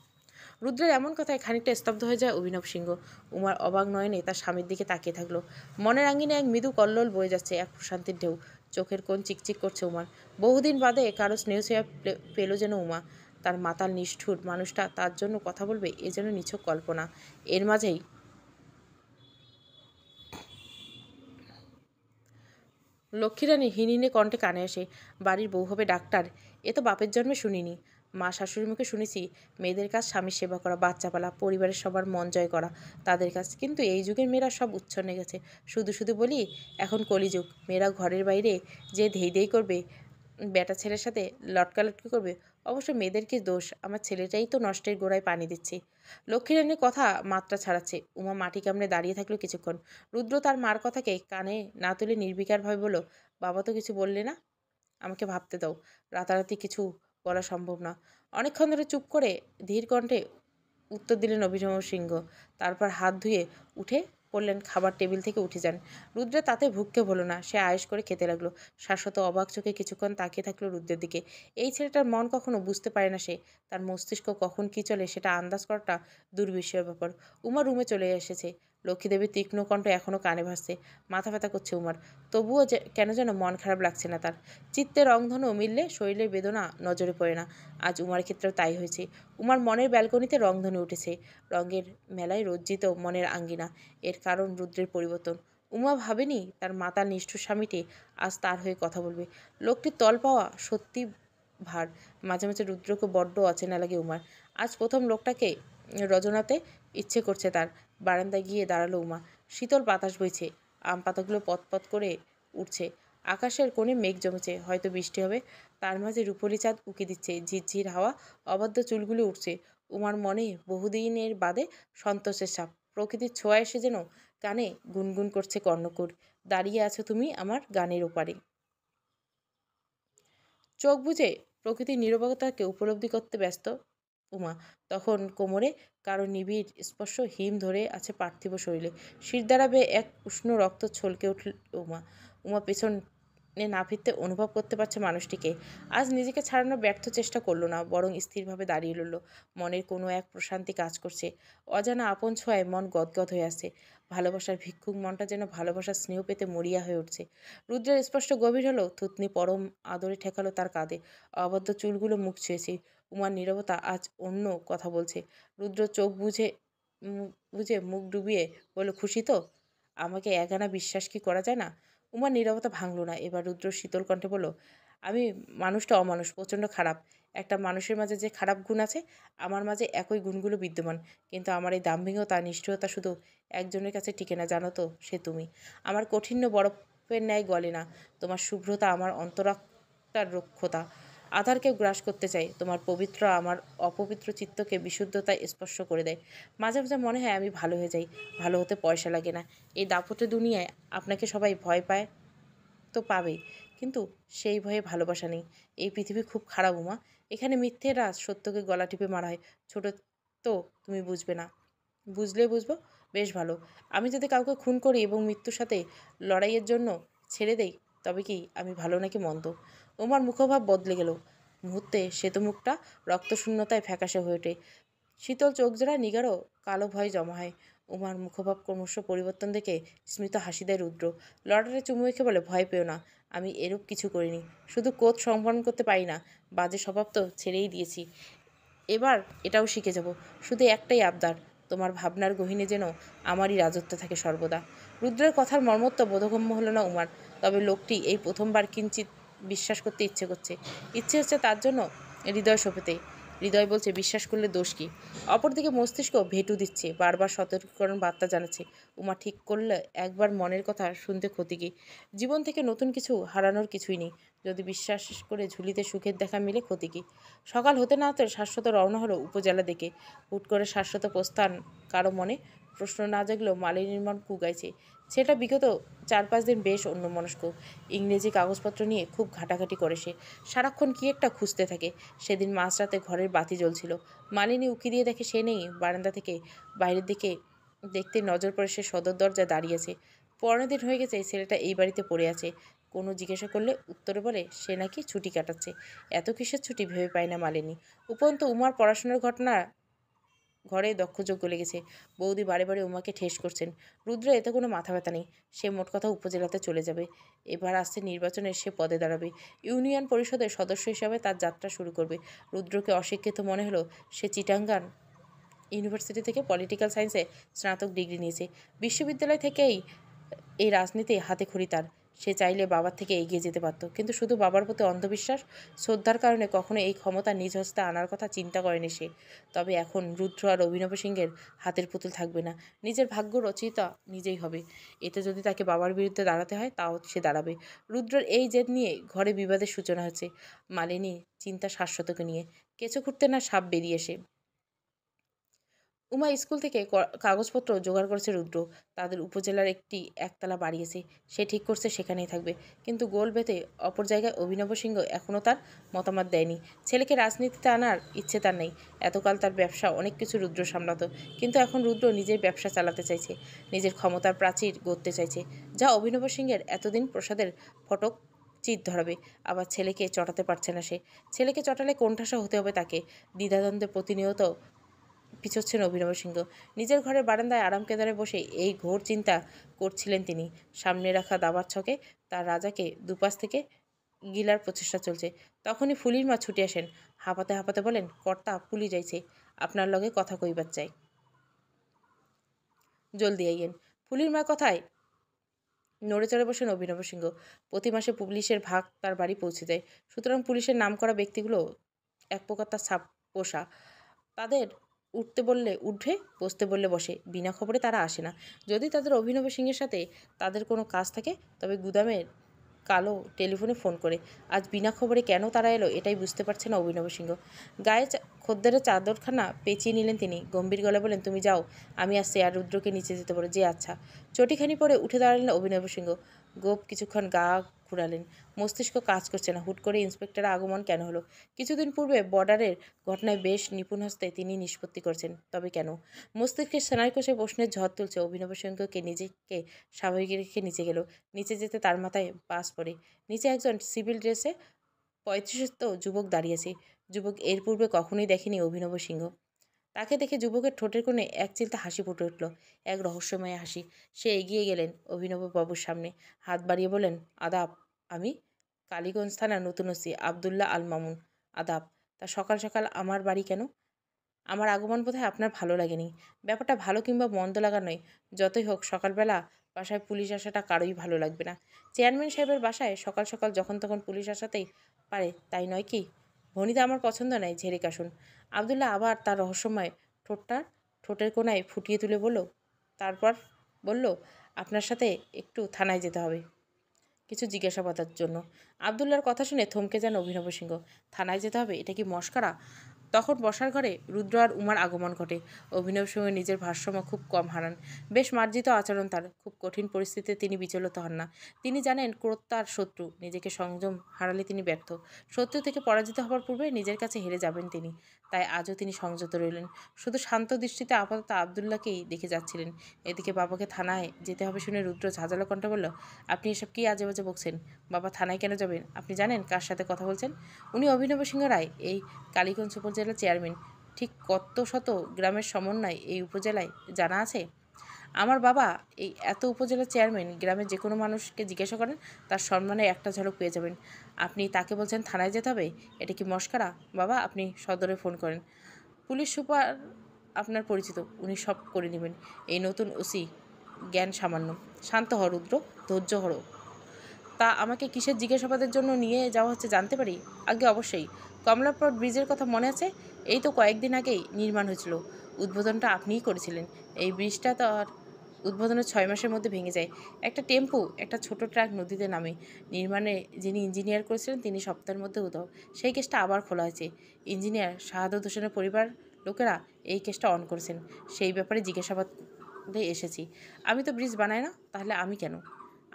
রুদ্রের এমন কথায় খানিকটা স্তব্ধ হয়ে যায় অভিনব সিংহ। উমার অবাক নয়নে তার স্বামীর দিকে তাকিয়ে থাকলো। মনের আঙ্গিনে এক মৃদু কল্লোল বয়ে যাচ্ছে, এক প্রশান্তির ঢেউ। চোখের কোণ চিকচিক করছে উমার। বহুদিন বাদে কারো স্নেহ সেবা পেল যেন উমা। তার মাতাল নিষ্ঠুর মানুষটা তার জন্য কথা বলবে, এ যেন নিছক কল্পনা। এর মাঝেই লক্ষ্মীরানী হিনিনে কণ্ঠে কানে আসে, বাড়ির বউ হবে ডাক্তার? এ তো বাপের জন্মে শুনিনি। মা শাশুড়ির মুখে শুনেছি মেয়েদের কাজ স্বামীর সেবা করা, বাচ্চা পালা, পরিবারের সবার মন জয় করা তাদের কাজ। কিন্তু এই যুগের মেয়েরা সব উচ্ছন্নে গেছে। শুধু শুধু বলি, এখন কলিযুগ। মেয়েরা ঘরের বাইরে যে ধেই ধেই করবে, বেটা ছেলের সাথে লটকালটকি করবে, অবশ্য মেয়েদের কি দোষ? আমার ছেলেটাই তো নষ্টের গোড়ায় পানি দিচ্ছে। লক্ষ্মীরানীর কথা মাত্রা ছাড়াচ্ছে। উমা মাটি কামড়ে দাঁড়িয়ে থাকলো কিছুক্ষণ। রুদ্র তার মার কথাকে কানে না তুলে নির্বিকারভাবে বলল, বাবা তো কিছু বললে না? আমাকে ভাবতে দাও। রাতারাতি কিছু বলা সম্ভব না। অনেকক্ষণ ধরে চুপ করে ধীর কণ্ঠে উত্তর দিলেন অভিনব সিংহ। তারপর হাত ধুয়ে উঠে পড়লেন, খাবার টেবিল থেকে উঠে যান। রুদ্রের তাতে ভ্রুক্ষেপ হলো না। সে আয়েশ করে খেতে লাগলো। শাশ্বত অবাক চোখে কিছুক্ষণ তাকিয়ে থাকলো রুদ্রের দিকে। এই ছেলেটার মন কখনো বুঝতে পারে না সে। তার মস্তিষ্ক কখন কী চলে সেটা আন্দাজ করাটা দুর্বিষয়ের ব্যাপার। উমা রুমে চলে এসেছে। লক্ষ্মীদেবীর তীক্ষ্ণ কণ্ঠ এখনও কানে ভাসছে। মাথা ব্যথা করছে উমার। তবুও কেন যেন মন খারাপ লাগছে না তার। চিত্তের রংধনু মিললে শরীরের বেদনা নজরে পড়ে না। আজ উমার ক্ষেত্রেও তাই হয়েছে। উমার মনের ব্যালকনিতে রংধনু উঠেছে। রঙের মেলায় রজ্জিত মনের আঙ্গিনা। এর কারণ রুদ্রের পরিবর্তন। উমা ভাবেনি তার মাতার নিষ্ঠুর স্বামীটি আজ তার হয়ে কথা বলবে। লোকটির তল পাওয়া সত্যি ভার। মাঝে মাঝে রুদ্রকে বড্ড অচেনা লাগে উমার। আজ প্রথম লোকটাকে রজনাতে ইচ্ছে করছে তার। বারান্দায় গিয়ে দাঁড়ালো উমা। শীতল বাতাস বইছে। আম পাতাগুলো পতপত করে উঠছে। আকাশের কোণে মেঘ জমেছে, হয়তো বৃষ্টি হবে। তার মাঝে রূপলি চাঁদ উঁকি দিচ্ছে, ঝিরঝির হাওয়া অবাধ্য চুলগুলো উঠছে। উমার মনে বহুদিনের বাদে সন্তোষের ছাপ। প্রকৃতির ছোঁয়া এসে যেন কানে গুনগুন করছে কর্ণকুর। দাঁড়িয়ে আছো তুমি আমার গানের ওপারে। চোখ বুজে প্রকৃতির নীরবতাকে উপলব্ধি করতে ব্যস্ত উমা। তখন কোমরে কারো নিবিড় স্পর্শ হিম ধরে আছে পার্থিব শরীরে। শির দ্বারা বেয়ে এক উষ্ণ রক্ত ছলকে উঠল উমা। উমা পেছনে না ফিরতে অনুভব করতে পারছে মানুষটিকে। আজ নিজেকে ছাড়ানোর ব্যর্থ চেষ্টা করলো না, বরং স্থিরভাবে দাঁড়িয়ে রইল। মনের কোনো এক প্রশান্তি কাজ করছে। অজানা আপন ছোঁয়ায় মন গদগদ হয়ে আসছে। ভালোবাসার ভিক্ষুক মনটা যেন ভালোবাসার স্নেহ পেতে মরিয়া হয়ে উঠছে। রুদ্রের স্পষ্ট গভীর হলো। থুতনি পরম আদরে ঠেকালো তার কাঁধে। অবাধ্য চুলগুলো মুখ ছুঁয়েছে। উমার নীরবতা আজ অন্য কথা বলছে। রুদ্র চোখ বুঝে মুখ ডুবিয়ে বলল, খুশি তো? আমাকে একানা বিশ্বাস কি করা যায় না? উমার নীরবতা ভাঙল না। এবার রুদ্র শীতল কণ্ঠে বলল, আমি মানুষটা অমানুষ, প্রচণ্ড খারাপ। একটা মানুষের মাঝে যে খারাপ গুণ আছে, আমার মাঝে একই গুণগুলো বিদ্যমান। কিন্তু আমার এই দাম্ভিকতা, নিষ্ঠুরতা শুধু একজনের কাছে টিকে না, জানো তো? সে তুমি। আমার কঠিন্য বরফের ন্যায় গলে না। তোমার শুভ্রতা আমার অন্তরাত্মার রক্ষতা। আধারকে গ্রাস করতে চাই। তোমার পবিত্র আমার অপবিত্র চিত্তকে বিশুদ্ধতায় স্পর্শ করে দেয়। মাঝে মাঝে মনে হয় আমি ভালো হয়ে যাই। ভালো হতে পয়সা লাগে না। এই দাপটে দুনিয়ায় আপনাকে সবাই ভয় পায় তো পাবেই, কিন্তু সেই ভয়ে ভালোবাসা নেই। এই পৃথিবী খুব খারাপ উমা। এখানে মিথ্যেরা সত্যকে গলা টিপে মারা হয়। ছোট তো তুমি বুঝবে না। বুঝলে বুঝবো, বেশ ভালো। আমি যদি কাউকে খুন করি এবং মৃত্যুর সাথে লড়াইয়ের জন্য ছেড়ে দেই, তবে কি আমি ভালো নাকি মন্দ? উমার মুখভাব বদলে গেল। মুহূর্তে শ্বেত মুখটা রক্তশূন্যতায় ফ্যাকাশে হয়ে ওঠে। শীতল চোখজোড়া নিগাড়ও কালো ভয় জমা হয়। উমার মুখভাব ক্রমশ পরিবর্তন দেখে স্মিত হাসি দেয় রুদ্র। লটারে চুমু এঁকে বলে, ভয় পেও না, আমি এরূপ কিছু করিনি। শুধু ক্রোধ সম্বরণ করতে পারি না। বাজে স্বভাব তো ছেড়েই দিয়েছি। এবার এটাও শিখে যাব। শুধু একটাই আবদার, তোমার ভাবনার গহীনে যেন আমারই রাজত্ব থাকে সর্বদা। রুদ্রের কথার মর্মত্ব বোধগম্য হলো না উমার। তবে লোকটি এই প্রথমবার কিঞ্চিৎ বিশ্বাস করতে ইচ্ছে করছে। ইচ্ছে হচ্ছে তার জন্য হৃদয় সঁপেতে। হৃদয় বলছে বিশ্বাস করলে দোষ কি। অপরদিকে মস্তিষ্ক ভেটু দিচ্ছে, বারবার সতর্কীকরণ বার্তা জানাচ্ছে। উমা ঠিক করলে একবার মনের কথা শুনতে ক্ষতি কি। জীবন থেকে নতুন কিছু হারানোর কিছুই নেই। যদি বিশ্বাস করে ঝুলিতে সুখের দেখা মিলে ক্ষতি কি। সকাল হতে না হতে শাশ্বত রওনা হলো উপজেলা দিকে। হুট করে শাশ্বত প্রস্থান কারো মনে প্রশ্ন না জাগলেও মালিনীর মন কুগাইছে। সেটা বিগত 4-5 দিন বেশ অন্যমনস্ক। ইংরেজি কাগজপত্র নিয়ে খুব ঘাটাঘাটি করে সে। সারাক্ষণ কি একটা খুঁজতে থাকে। সেদিন মাঝরাতে ঘরের বাতি জ্বলছিল। মালিনী উঁকি দিয়ে দেখে সে নেই। বারান্দা থেকে বাইরের দিকে দেখতে নজর পড়ে সে সদর দরজায় দাঁড়িয়েছে। 15 দিন হয়ে গেছে ছেলেটা এই বাড়িতে পড়ে আছে। কোনো জিজ্ঞাসা করলে উত্তরে বলে সে নাকি ছুটি কাটাচ্ছে। এত কিসের ছুটি ভেবে পায় না মালিনী। উপরন্তু উমার পড়াশোনার ঘটনা ঘরে দক্ষযজ্ঞ লেগেছে। বৌদি বারে বারে উমাকে ঠেস করছেন। রুদ্র এতে কোনো মাথা ব্যথা নেই। সে মোট কথা উপজেলাতে চলে যাবে। এবার আসছে নির্বাচনে সে পদে দাঁড়াবে। ইউনিয়ন পরিষদের সদস্য হিসাবে তার যাত্রা শুরু করবে। রুদ্রকে অশিক্ষিত মনে হলো সে চিটাঙ্গান ইউনিভার্সিটি থেকে পলিটিক্যাল সায়েন্সে স্নাতক ডিগ্রি নিয়েছে। বিশ্ববিদ্যালয় থেকেই এই রাজনীতি হাতেখড়ি তার। সে চাইলে বাবার থেকে এগিয়ে যেতে পারত, কিন্তু শুধু বাবার প্রতি অন্ধবিশ্বাস, শ্রদ্ধার কারণে কখনো এই ক্ষমতা নিজ হস্তে আনার কথা চিন্তা করেনি সে। তবে এখন রুদ্র আর অভিনব সিংহের হাতের পুতুল থাকবে না। নিজের ভাগ্য রচয়িতা নিজেই হবে। এতে যদি তাকে বাবার বিরুদ্ধে দাঁড়াতে হয়, তাও সে দাঁড়াবে। রুদ্রের এই জেদ নিয়ে ঘরে বিবাদের সূচনা হচ্ছে। মালিনী চিন্তা শাশ্বতকে নিয়ে। কেঁচো খুঁড়তে না সাপ বেরিয়ে এসে। উমা স্কুল থেকে কাগজপত্র জোগাড় করেছে রুদ্র। তাদের উপজেলার একটি একতলা বাড়ি আছে। সে ঠিক করছে সেখানেই থাকবে। কিন্তু গোল বেঁধে অপর জায়গায় অভিনব সিংহ এখনও তার মতামত দেয়নি। ছেলেকে রাজনীতিতে আনার ইচ্ছে তার নেই। এতকাল তার ব্যবসা অনেক কিছু রুদ্র সামলাতো, কিন্তু এখন রুদ্র নিজের ব্যবসা চালাতে চাইছে। নিজের ক্ষমতার প্রাচীর গড়তে চাইছে, যা অভিনব সিংহের এতদিন প্রসাদের ফটক চিত ধরাবে। আবার ছেলেকে চটাতে পারছে না সে। ছেলেকে চটালে কোণঠাসা হতে হবে তাকে। দ্বিধাদ্বন্দ্বে প্রতিনিয়ত পিছোচ্ছেন অভিনব সিংহ। নিজের ঘরের বারান্দায় আরাম কেদারে বসে এই ঘোর চিন্তা করছিলেন তিনি। সামনে রাখা দাবার ছকে তার রাজাকে দুপাশ থেকে গিলার প্রচেষ্টা চলছে। তখনই ফুলির মা ছুটে আসেন। হাঁপাতে হাঁপাতে বলেন, কর্তা পুলি যাইছে, আপনার লগে কথা কইবার চাই, জলদি আইয়েন। ফুলির মার কথায় নড়ে চড়ে বসেন অভিনব সিংহ। প্রতি মাসে পুলিশের ভাগ তার বাড়ি পৌঁছে দেয়। সুতরাং পুলিশের নামকরা ব্যক্তিগুলো এক প্রকার তার ছাপ পোষা। তাদের উঠতে বললে উঠে, বসতে বললে বসে। বিনা খবরে তারা আসে না। যদি তাদের অভিনব সিংহের সাথে তাদের কোনো কাজ থাকে, তবে গুদামের কালো টেলিফোনে ফোন করে। আজ বিনা খবরে কেন তারা এলো এটাই বুঝতে পারছে না অভিনব সিংহ। গায়ে খদ্দেরের চাদরখানা পেঁচিয়ে নিলেন তিনি। গম্ভীর গলায় বলেন, তুমি যাও, আমি আসছি। আর রুদ্রকে নিচে যেতে বলো। যে আচ্ছা। চটিখানি পরে উঠে দাঁড়ালেন অভিনব সিংহ। গোপ কিছুক্ষণ গা ঘুরালেন। মস্তিষ্ক কাজ করছে না। হুট করে ইন্সপেক্টরের আগমন কেন হলো? কিছুদিন পূর্বে বর্ডারের ঘটনায় বেশ নিপুণ হস্তে তিনি নিষ্পত্তি করছেন। তবে কেন? মস্তিষ্কের স্নায়ুকোষে প্রশ্নের ঝড় তুলছে। অভিনব সিংহকে নিজেকে স্বাভাবিক রেখে নিচে গেল। নিচে যেতে তার মাথায় বাস পড়ে। নিচে একজন সিভিল ড্রেসে ৩৫ত যুবক দাঁড়িয়েছে। যুবক এর পূর্বে কখনোই দেখেনি অভিনব সিংহ। তাকে দেখে যুবকের ঠোঁটের কোণে এক চিলতে হাসি ফুটে উঠল, এক রহস্যময় হাসি। সে এগিয়ে গেলেন অভিনব বাবুর সামনে, হাত বাড়িয়ে বললেন, আদাব। আমি কালীগঞ্জ থানার নতুন ওসি আবদুল্লাহ আল মামুন। আদাব। তা সকাল সকাল আমার বাড়ি কেন? আমার আগমন বোধহয় আপনার ভালো লাগেনি। ব্যাপারটা ভালো কিংবা মন্দ লাগা নয়। যতই হোক সকালবেলা বাসায় পুলিশ আসাটা কারোই ভালো লাগবে না। চেয়ারম্যান সাহেবের বাসায় সকাল সকাল যখন তখন পুলিশ আসাতেই পারে, তাই নয় কি? ভনিতা আমার পছন্দ নয়, ঝেড়ে কাশুন। আবদুল্লাহ আবার তার রহস্যময় ঠোঁটের কোণায় ফুটিয়ে তুলে বলল, তারপর বলল, আপনার সাথে একটু থানায় যেতে হবে কিছু জিজ্ঞাসাবাদের জন্য। আবদুল্লাহর কথা শুনে থমকে যান অভিনব সিংহ। থানায় যেতে হবে? এটা কি মশকরা? তখন বসার ঘরে রুদ্র আর উমার আগমন ঘটে। অভিনব সিংহ নিজের ভারসাম্য খুব কম হারান। বেশ মার্জিত আচরণ তার। খুব কঠিন পরিস্থিতিতে তিনি বিচলিত হন না। তিনি জানেন ক্রোধ তার শত্রু। নিজেকে সংযম হারালে তিনি ব্যর্থ। শত্রু থেকে পরাজিত হবার পূর্বে নিজের কাছে হেরে যাবেন তিনি। তাই আজও তিনি সংযত রইলেন। শুধু শান্ত দৃষ্টিতে আপাতত আবদুল্লাহকেই দেখে যাচ্ছিলেন। এদিকে বাবাকে থানায় যেতে হবে শুনে রুদ্র ঝাঁঝালো কণ্ঠে বলল, আপনি এসব কি আজে বাজে বকছেন? বাবা থানায় কেন যাবেন? আপনি জানেন কার সাথে কথা বলছেন? উনি অভিনব সিংহ রায়, এই কালীগঞ্জ উপজেলার চেয়ারম্যান। ঠিক কত শত গ্রামের সমন্বয় এই উপজেলায় জানা আছে? আমার বাবা এই এত উপজেলার চেয়ারম্যান। গ্রামের যে কোনো মানুষকে জিজ্ঞাসা করেন, তার সম্মানে একটা ঝলক পেয়ে যাবেন। আপনি তাকে বলছেন থানায় যেতে হবে? এটা কি মশকরা? বাবা, আপনি সদরে ফোন করেন। পুলিশ সুপার আপনার পরিচিত, উনি সব করে নেবেন। এই নতুন ওসি জ্ঞান সামান্য। শান্ত হও রুদ্র, ধৈর্য হরো। তা আমাকে কিসের জিজ্ঞাসাবাদের জন্য নিয়ে যাওয়া হচ্ছে জানতে পারি? আগে অবশ্যই। কমলাপুর ব্রিজের কথা মনে আছে? এই তো কয়েকদিন আগেই নির্মাণ হয়েছিল। উদ্বোধনটা আপনিই করেছিলেন। এই ব্রিজটা তো আর উদ্বোধনের 6 মাসের মধ্যে ভেঙে যায়। একটা টেম্পু, একটা ছোট ট্রাক নদীতে নামে। নির্মাণে যিনি ইঞ্জিনিয়ার করেছিলেন তিনি সপ্তাহের মধ্যে উধাও। সেই কেসটা আবার খোলা হয়েছে। ইঞ্জিনিয়ার শাহাদত হোসেনের পরিবার লোকেরা এই কেসটা অন করেছেন। সেই ব্যাপারে জিজ্ঞাসাবাদে এসেছি। আমি তো ব্রিজ বানাই না, তাহলে আমি কেন?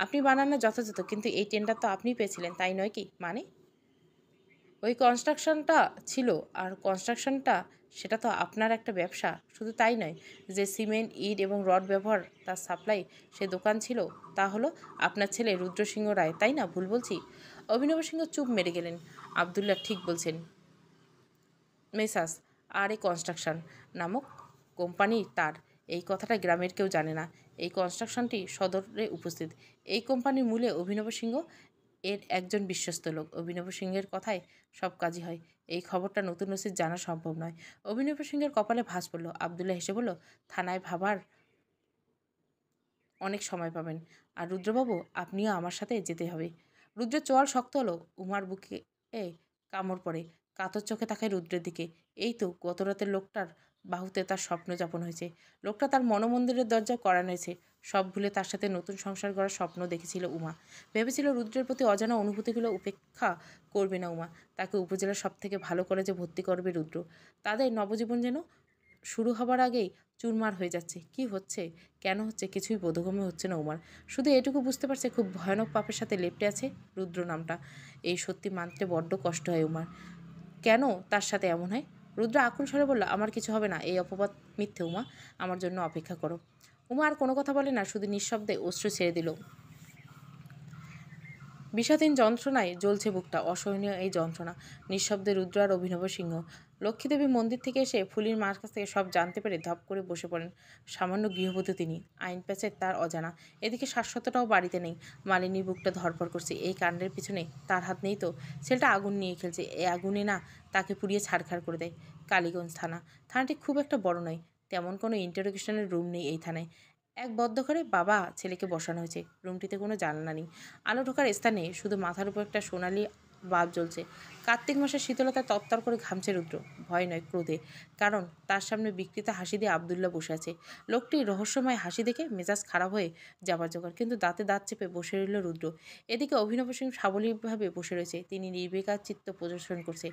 আপনি বানান না যথাযথ, কিন্তু এই টেন্ডার তো আপনিই পেয়েছিলেন, তাই নয় কি? মানে ওই কনস্ট্রাকশনটা ছিল, আর কনস্ট্রাকশনটা সেটা তো আপনার একটা ব্যবসা। শুধু তাই নয়, যে সিমেন্ট, ইট এবং রড ব্যবহার, তার সাপ্লাই, সে দোকান ছিল, তা হলো আপনার ছেলে রুদ্রসিংহ রায়, তাই না? ভুল বলছি? অভিনব সিংহ চুপ মেরে গেলেন। আবদুল্লাহ ঠিক বলছেন মেসাস আর এ কনস্ট্রাকশন নামক কোম্পানি তার। এই কথাটা গ্রামের কেউ জানে না। এই কনস্ট্রাকশনটি সদরে উপস্থিত। এই কোম্পানির মূলে অভিনব সিংহ, এর একজন বিশ্বস্ত লোক। অভিনব সিংহের কথায় সব কাজই হয়। এই খবরটা নতুন ওসির জানা সম্ভব নয়। অভিনব সিংহের কপালে ভাঁজ পড়ল। আবদুল্লাহ হেসে বলল, থানায় ভাবার অনেক সময় পাবেন। আর রুদ্রবাবু, আপনিও আমার সাথে যেতে হবে। রুদ্রের চোয়াল শক্ত হলো। উমার বুকে কামড় পড়ে। কাতর চোখে তাকায় রুদ্রের দিকে। এই তো গত রাতের লোকটার বাহুতে তার স্বপ্ন যাপন হয়েছে। লোকটা তার মনোমন্দিরের দরজা কড়া নেড়েছে। সব ভুলে তার সাথে নতুন সংসার গড়ার স্বপ্ন দেখেছিল উমা। ভেবেছিল রুদ্রের প্রতি অজানা অনুভূতিগুলো উপেক্ষা করবে না উমা। তাকে উপজেলার সবথেকে ভালো কলেজে ভর্তি করবে রুদ্র। তাদের নবজীবন যেন শুরু হবার আগেই চুরমার হয়ে যাচ্ছে। কি হচ্ছে, কেন হচ্ছে, কিছুই বোধগম্য হচ্ছে না উমার। শুধু এটুকু বুঝতে পারছে খুব ভয়ানক পাপের সাথে লেপ্টে আছে রুদ্র নামটা। এই সত্যি মানতে বড্ড কষ্ট হয় উমার। কেন তার সাথে এমন হয়? রুদ্র আকুল স্বরে বলল, আমার কিছু হবে না, এই অপবাদ মিথ্যে উমা, আমার জন্য অপেক্ষা করো। উমা আর কোনো কথা বলে না, শুধু নিঃশব্দে অশ্রু ছেড়ে দিল। বিষাদীন যন্ত্রণায় জ্বলছে বুকটা, অসহনীয় এই যন্ত্রণা। নিঃশব্দে রুদ্র আর অভিনব সিংহ। লক্ষ্মীদেবী মন্দির থেকে এসে ফুলির মার কাছ থেকে সব জানতে পেরে ধপ করে বসে পড়েন। সামান্য গৃহবধূ তিনি, আইন প্যাচের তার অজানা। এদিকে শাশ্বতটাও বাড়িতে নেই। মালিনীর বুকটা ধরপড় করছে। এই কাণ্ডের পিছনে তার হাত নেই তো? ছেলেটা আগুন নিয়ে খেলছে, এই আগুনে না তাকে পুড়িয়ে ছাড়খাড় করে দেয়। কালীগঞ্জ থানা। থানাটি খুব একটা বড় নয়। তেমন কোনো ইন্টারোগেশনের রুম নেই এই থানায়। এক বদ্ধ ঘরে বাবা ছেলেকে বসানো হয়েছে। রুমটিতে কোনো জানালা নেই। আলো ঢোকার স্থানে শুধু মাথার উপর একটা সোনালি বাল্ব জ্বলছে। কার্তিক মাসের শীতলতায় তত্তর করে ঘামছে রুদ্র। ভয় নয়, ক্রোধে। কারণ তার সামনে বিকৃত হাসি দিয়ে আব্দুল্লাহ বসে আছে। লোকটি রহস্যময় হাসি দেখে মেজাজ খারাপ হয়ে যাবার জোগাড়, কিন্তু দাঁতে দাঁত চেপে বসে রইল রুদ্র। এদিকে অভিনব সিং সাবলীলভাবে বসে রয়েছে। তিনি নির্বিকার চিত্ত প্রদর্শন করছে।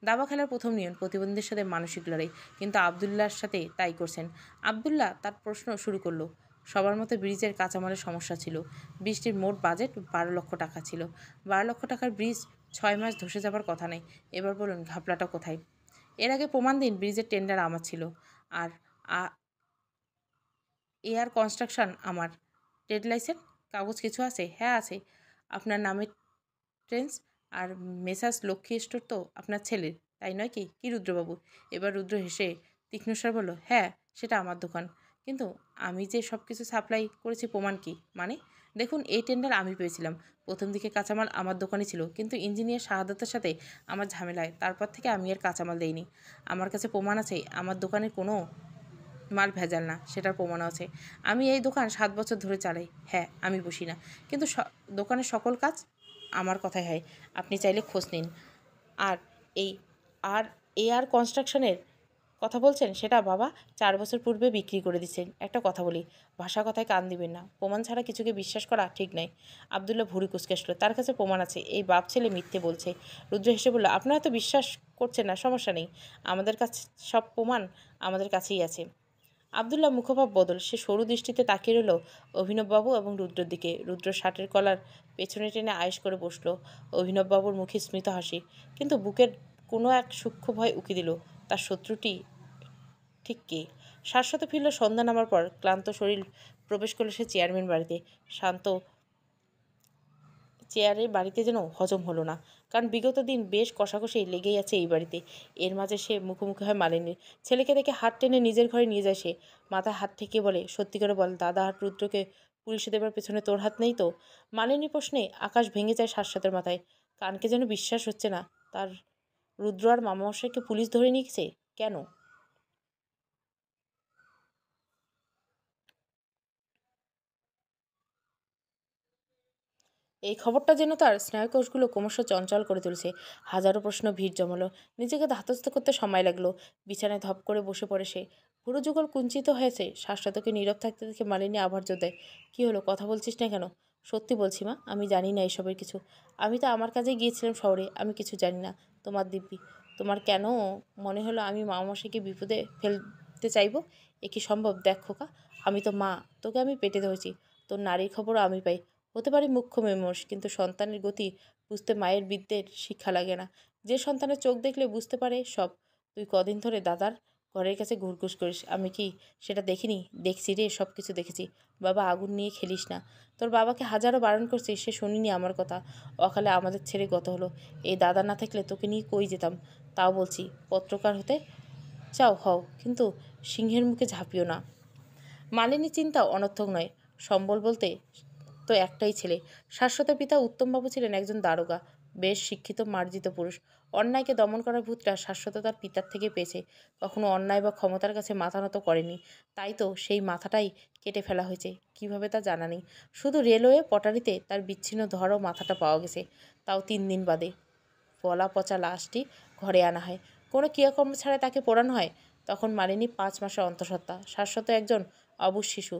দাবা খেলার প্রথম নিয়ম প্রতিবন্ধীদের সাথে মানসিক লড়াই, কিন্তু আব্দুল্লাহর সাথে তাই করছেন। আব্দুল্লাহ তার প্রশ্ন শুরু করলো। সবার মতো ব্রিজের কাঁচামালের সমস্যা ছিল। ব্রিজটির মোট বাজেট ১২ লক্ষ টাকা ছিল। ১২ লক্ষ টাকার ব্রিজ ৬ মাস ধসে যাবার কথা নেই। এবার বলুন ঘাপলাটা কোথায়? এর আগে প্রমাণ দিন ব্রিজের টেন্ডার আমার ছিল। আর এয়ার কনস্ট্রাকশন আমার। ট্রেড লাইসেন্স কাগজ কিছু আছে? হ্যাঁ আছে। আপনার নামে ট্রেন্স আর মেসার্স লক্ষ্মী স্টোর তো আপনার ছেলের, তাই নয় কি? কি রুদ্রবাবু? এবার রুদ্র হেসে তীক্ষ্ণস্বর বলল, হ্যাঁ সেটা আমার দোকান। কিন্তু আমি যে সব কিছু সাপ্লাই করেছি প্রমাণ কি? মানে দেখুন, এই টেন্ডার আমি পেয়েছিলাম। প্রথম দিকে কাঁচামাল আমার দোকানে ছিল, কিন্তু ইঞ্জিনিয়ার শাহাদাতের সাথে আমার ঝামেলায় তারপর থেকে আমি আর কাঁচামাল দেইনি। আমার কাছে প্রমাণ আছে আমার দোকানের কোনো মাল ভেজাল না, সেটার প্রমাণও আছে। আমি এই দোকান ৭ বছর ধরে চালাই। হ্যাঁ আমি বসি না, কিন্তু দোকানের সকল কাজ আমার কথাই হয়। আপনি চাইলে খোঁজ নিন। আর এই আর এয়ার কনস্ট্রাকশনের কথা বলছেন, সেটা বাবা ৪ বছর পূর্বে বিক্রি করে দিচ্ছেন। একটা কথা বলি, ভাষা কথায় কান দিবেন না। প্রমাণ ছাড়া কিছুকে বিশ্বাস করা ঠিক নয়। আব্দুল্লাহ ভুরু কুঁচকে আসলো। তার কাছে প্রমাণ আছে, এই বাপ ছেলে মিথ্যে বলছে। রুদ্র হেসে বলল, আপনারা তো বিশ্বাস করছেন না, সমস্যা নেই। আমাদের কাছে সব প্রমাণ আমাদের কাছেই আছে। আব্দুল্লাহ মুখভাব বদল। সে সরু দৃষ্টিতে তাকিয়ে রইল অভিনববাবু এবং রুদ্রের দিকে। রুদ্র শার্টের কলার পেছনে টেনে আয়েশ করে বসল। অভিনববাবুর মুখে স্মিত হাসি, কিন্তু বুকের কোনো এক সূক্ষ্ম ভয় উকি দিল। তার শত্রুটি ঠিক কে? শাশ্বত ফিরল সন্ধ্যা নামার পর। ক্লান্ত শরীর প্রবেশ করল সে চেয়ারম্যান বাড়িতে। শান্ত চেয়ারের বাড়িতে যেন হজম হলো না, কারণ বিগত দিন বেশ কষাকষি লেগেই আছে এই বাড়িতে। এর মাঝে সে মুখোমুখি হয় মালিনীর। ছেলেকে দেখে হাত টেনে নিজের ঘরে নিয়ে যায় সে। মাথায় হাত ঠেকিয়ে বলে, সত্যি করে বল দাদা আর রুদ্রকে পুলিশে দেবার পেছনে তোর হাত নেই তো? মালিনীর প্রশ্নে আকাশ ভেঙে যায় শাশ্বতের মাথায়। কানকে যেন বিশ্বাস হচ্ছে না তার। রুদ্র আর মামামশাইকে পুলিশ ধরে নিয়েছে কেন? এই খবরটা যেন তার স্নায়ুকোষগুলো ক্রমশ চঞ্চল করে তুলছে। হাজারো প্রশ্ন ভিড় জমালো। নিজেকে ধাতস্থ করতে সময় লাগলো। বিছানায় ধপ করে বসে পড়ে সে। পুরো যুগল কুঞ্চিত হয়েছে। শাশ্বতকে নীরব থাকতে দেখে মালিনী আবার জোর দেয়, কী হলো, কথা বলছিস না কেন? সত্যি বলছি মা, আমি জানি না এসবের কিছু। আমি তো আমার কাজে গিয়েছিলাম শহরে, আমি কিছু জানি না। তোমার দিব্যি, তোমার কেন মনে হলো আমি মামামশাইকে বিপদে ফেলতে চাইবো? এ কি সম্ভব? দেখ খোকা, আমি তো মা, তোকে আমি পেটে ধরেছি। তোর নারীর খবরও আমি পাই। হতে পারে মুখ্য মেমোস, কিন্তু সন্তানের গতি বুঝতে মায়ের বিদ্যের শিক্ষা লাগে না। যে সন্তানের চোখ দেখলে বুঝতে পারে সব। তুই কদিন ধরে দাদার ঘরের কাছে ঘুরঘুস করিস, আমি কি সেটা দেখিনি? দেখছি রে, সব কিছু দেখেছি। বাবা আগুন নিয়ে খেলিস না। তোর বাবাকে হাজারো বারণ করছি, সে শুনিনি আমার কথা। অকালে আমাদের ছেড়ে গত হলো। এই দাদা না থাকলে তোকে নিয়ে কই যেতাম। তাও বলছি, পত্রকার হতে চাও হও, কিন্তু সিংহের মুখে ঝাঁপিও না। মালিনী চিন্তা অনর্থক নয়। সম্বল বলতে তো একটাই ছেলে। শাশ্বত পিতা উত্তমবাবু ছিলেন একজন দারোগা, বেশ শিক্ষিত মার্জিত পুরুষ। অন্যায়কে দমন করার ভূতটা শাশ্বত তার পিতার থেকে পেয়েছে। কখনো অন্যায় বা ক্ষমতার কাছে মাথা নত করেনি। তাই তো সেই মাথাটাই কেটে ফেলা হয়েছে, কিভাবে তা জানা নেই। শুধু রেলওয়ে পটারিতে তার বিচ্ছিন্ন ধর ও মাথাটা পাওয়া গেছে, তাও ৩ দিন বাদে। গলা পচা লাশটি ঘরে আনা হয়, কোনো ক্রিয়াকর্ম ছাড়াই তাকে পোড়ানো হয়। তখন মালিনী ৫ মাসের অন্তঃসত্ত্বা। শাশ্বত একজন অবুঝ শিশু।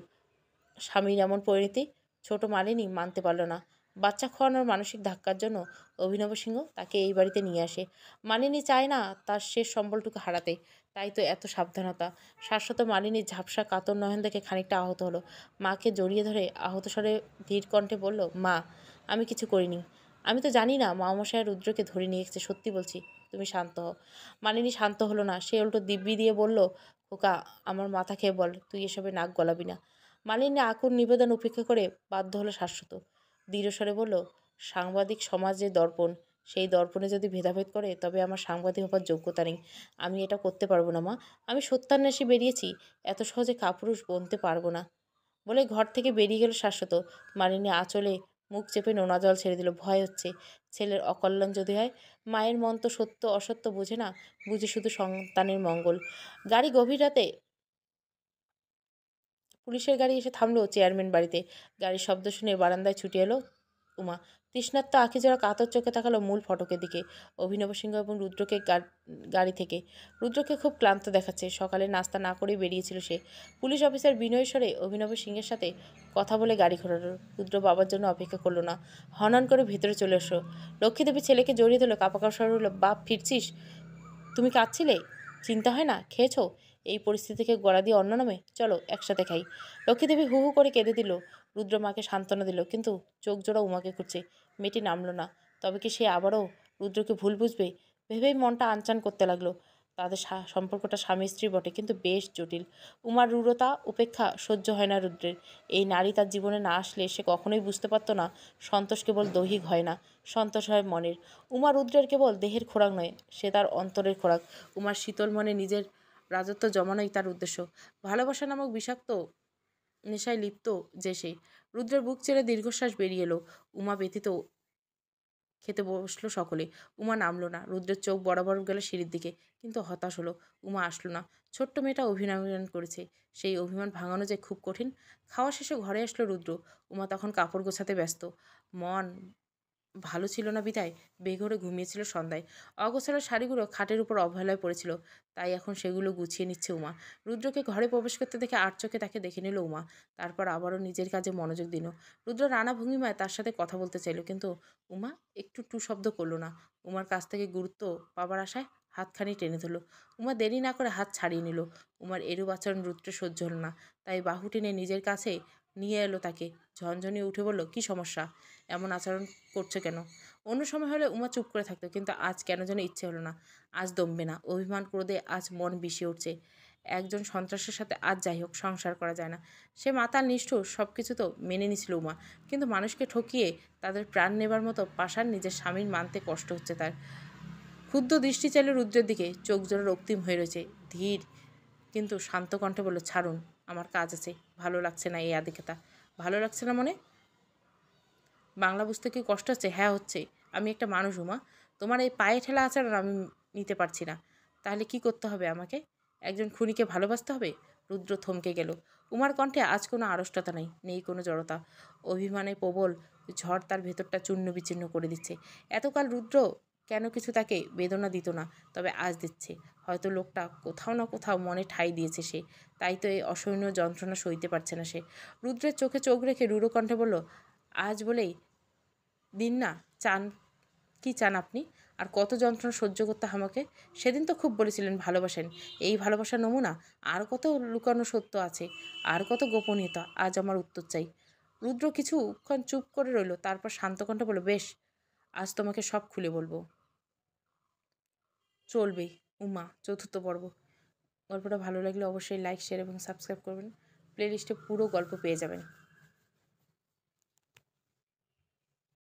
স্বামীর এমন পরিণতি ছোট মালিনী মানতে পারল না। বাচ্চা খোয়ানোর মানসিক ধাক্কার জন্য অভিনব সিংহ তাকে এই বাড়িতে নিয়ে আসে। মালিনী চায় না তার শেষ সম্বলটুকু হারাতে, তাই তো এত সাবধানতা। শাশ্বত মালিনীর ঝাপসা কাতর নয়ন দেখে খানিকটা আহত হলো। মাকে জড়িয়ে ধরে আহত স্বরে ধীর কণ্ঠে বলল, মা আমি কিছু করিনি। আমি তো জানি না মামশায় রুদ্রকে ধরে নিয়ে গেছে, সত্যি বলছি। তুমি শান্ত হও। মালিনী শান্ত হলো না। সে উল্টো দিব্যি দিয়ে বলল, খোকা আমার মাথা খেয়ে বল, তুই এসবে নাক গলাবি না। মালিনী আকুল নিবেদন উপেক্ষা করে বাধ্য হলো শাশ্বত। দৃঢ়স্বরে বলল, সাংবাদিক সমাজ যে দর্পণ, সেই দর্পণে যদি ভেদাভেদ করে তবে আমার সাংবাদিক হবার যোগ্যতা নেই। আমি এটা করতে পারবো না মা। আমি সত্যান্বেষী বেরিয়েছি, এত সহজে কাপুরুষ বনতে পারবো না। বলে ঘর থেকে বেরিয়ে গেল শাশ্বত। মালিনী আঁচলে মুখ চেপে নোনা জল ছেড়ে দিল। ভয় হচ্ছে ছেলের অকল্যাণ যদি হয়। মায়ের মন তো সত্য অসত্য বোঝে না, বুঝে শুধু সন্তানের মঙ্গল। গাড়ি গভীর রাতে পুলিশের গাড়ি এসে থামলো চেয়ারম্যান বাড়িতে। গাড়ির শব্দ শুনে বারান্দায় ছুটে এলো উমা। তৃষ্ণার্ত আখিজোড়া কাতর চোখে তাকালো মূল ফটকের দিকে। অভিনব সিংহ এবং রুদ্রকে গাড়ি থেকে। রুদ্রকে খুব ক্লান্ত দেখাচ্ছে। সকালে নাস্তা না করেই বেরিয়েছিল সে। পুলিশ অফিসার বিনয় স্বরে অভিনব সিংহের সাথে কথা বলে গাড়ি ঘোরালো। রুদ্র বাবার জন্য অপেক্ষা করলো না, হনন করে ভেতরে চলে এসো। লক্ষ্মীদেবী ছেলেকে জড়িয়ে দিল, কাপা কাপা স্বরে বলল, বাপ ফিরছিস? তুমি কাঁদছিলে? চিন্তা হয় না? খেয়েছো? এই পরিস্থিতি থেকে গলা দিয়ে অন্ন নামে? চলো একসাথে খাই। লক্ষ্মীদেবী হু হু করে কেঁদে দিল। রুদ্র মাকে সান্ত্বনা দিল, কিন্তু চোখ জোড়া উমাকে খুঁজছে। মেয়েটি নামলো না। তবে কি সে আবারও রুদ্রকে ভুল বুঝবে? ভেবেই মনটা আনচান করতে লাগলো। তাদের সম্পর্কটা স্বামী স্ত্রী বটে, কিন্তু বেশ জটিল। উমার রূঢ়তা উপেক্ষা সহ্য হয় না রুদ্রের। এই নারী তার জীবনে না আসলে সে কখনোই বুঝতে পারত না সন্তোষ কেবল দৈহিক হয় না, সন্তোষ হয় মনের। উমা রুদ্রের কেবল দেহের খোরাক নয়, সে তার অন্তরের খোরাক। উমার শীতল মনে নিজের রাজত্ব জমানোই তার উদ্দেশ্য। ভালোবাসা নামক বিষাক্ত নেশায় লিপ্ত যে সে। রুদ্রের বুক ছেড়ে দীর্ঘশ্বাস বেরিয়ে এলো। উমা ব্যতীত খেতে বসলো সকলে। উমা নামলো না। রুদ্রের চোখ বরাবর গেল সিঁড়ির দিকে, কিন্তু হতাশ হলো। উমা আসলো না। ছোট্ট মেয়েটা অভিমান করেছে। সেই অভিমান ভাঙানো যে খুব কঠিন। খাওয়া শেষে ঘরে আসলো রুদ্র। উমা তখন কাপড় গোছাতে ব্যস্ত। মন ভালো ছিল না বিদায় বেঘরে ঘুমিয়েছিল সন্ধ্যায়। অগোছালো শাড়িগুলো খাটের উপর অবহেলায় পড়েছিল, তাই এখন সেগুলো গুছিয়ে নিচ্ছে উমা। রুদ্রকে ঘরে প্রবেশ করতে দেখে আর চোখে তাকে দেখে নিল উমা। তারপর আবারও নিজের কাজে মনোযোগ দিল। রুদ্র রানা ভঙ্গিমায় তার সাথে কথা বলতে চাইল, কিন্তু উমা একটু টু শব্দ করলো না। উমার কাছ থেকে গুরুত্ব পাবার আশায় হাতখানি টেনে ধরল। উমা দেরি না করে হাত ছাড়িয়ে নিল। উমার এরূপ আচরণ রুদ্রের সহ্য হলো না, তাই বাহু টেনে নিজের কাছে নিয়ে এলো তাকে। ঝনঝনিয়ে উঠে বলল, কি সমস্যা? এমন আচরণ করছো কেন? অন্য সময় হলে উমা চুপ করে থাকতো, কিন্তু আজ কেন যেন ইচ্ছে হলো না। আজ দমবে না। অভিমান ক্রোধে আজ মন বিষিয়ে উঠছে। একজন সন্ত্রাসের সাথে আজ যাই হোক সংসার করা যায় না। সে মাতাল নিষ্ঠুর, সব কিছু তো মেনে নিছিল উমা, কিন্তু মানুষকে ঠকিয়ে তাদের প্রাণ নেবার মতো পাষাণ নিজের স্বামীর মানতে কষ্ট হচ্ছে তার। ক্ষুদ্র দৃষ্টি চাইল রুদ্রের দিকে, চোখ জোড়া রক্তিম হয়ে রয়েছে। ধীর কিন্তু শান্ত কণ্ঠে বলল, ছাড়ুন, আমার কাজ আছে। ভালো লাগছে না এই আদিক্ষেতা। ভালো লাগছে না মনে? বাংলা বুঝতে কি কষ্ট হচ্ছে? হ্যাঁ হচ্ছে। আমি একটা মানুষ উমা। তোমার এই পায়ে ঠেলা আচরণ আমি নিতে পারছি না। তাহলে কি করতে হবে আমাকে? একজন খুনিকে ভালোবাসতে হবে? রুদ্র থমকে গেল। উমার কণ্ঠে আজ কোনো আড়ষ্টতা নেই, নেই কোনো জড়তা। অভিমানে প্রবল ঝড় তার ভেতরটা চূর্ণ বিচ্ছিন্ন করে দিচ্ছে। এতকাল রুদ্র কেন কিছু তাকে বেদনা দিত না, তবে আজ দিচ্ছে। হয়তো লোকটা কোথাও না কোথাও মনে ঠাঁই দিয়েছে সে, তাই তো এই অসহনীয় যন্ত্রণা সইতে পারছে না সে। রুদ্রের চোখে চোখ রেখে রূঢ় কণ্ঠে বলল, আজ বলেই দিন না। চান কি চান আপনি? আর কত যন্ত্রণা সহ্য করতে আমাকে? সেদিন তো খুব বলেছিলেন ভালোবাসেন। এই ভালোবাসার নমুনা? আর কত লুকানো সত্য আছে, আর কত গোপনীয়তা? আজ আমার উত্তর চাই। রুদ্র কিছুক্ষণ চুপ করে রইল, তারপর শান্ত কণ্ঠে বলল, বেশ, আজ তোমাকে সব খুলে বলবো। চলবে। উমা, চতুর্থ পর্ব। গল্পটা ভালো লাগলে অবশ্যই লাইক, শেয়ার এবং সাবস্ক্রাইব করবেন। প্লেলিস্টে পুরো গল্প পেয়ে যাবেন।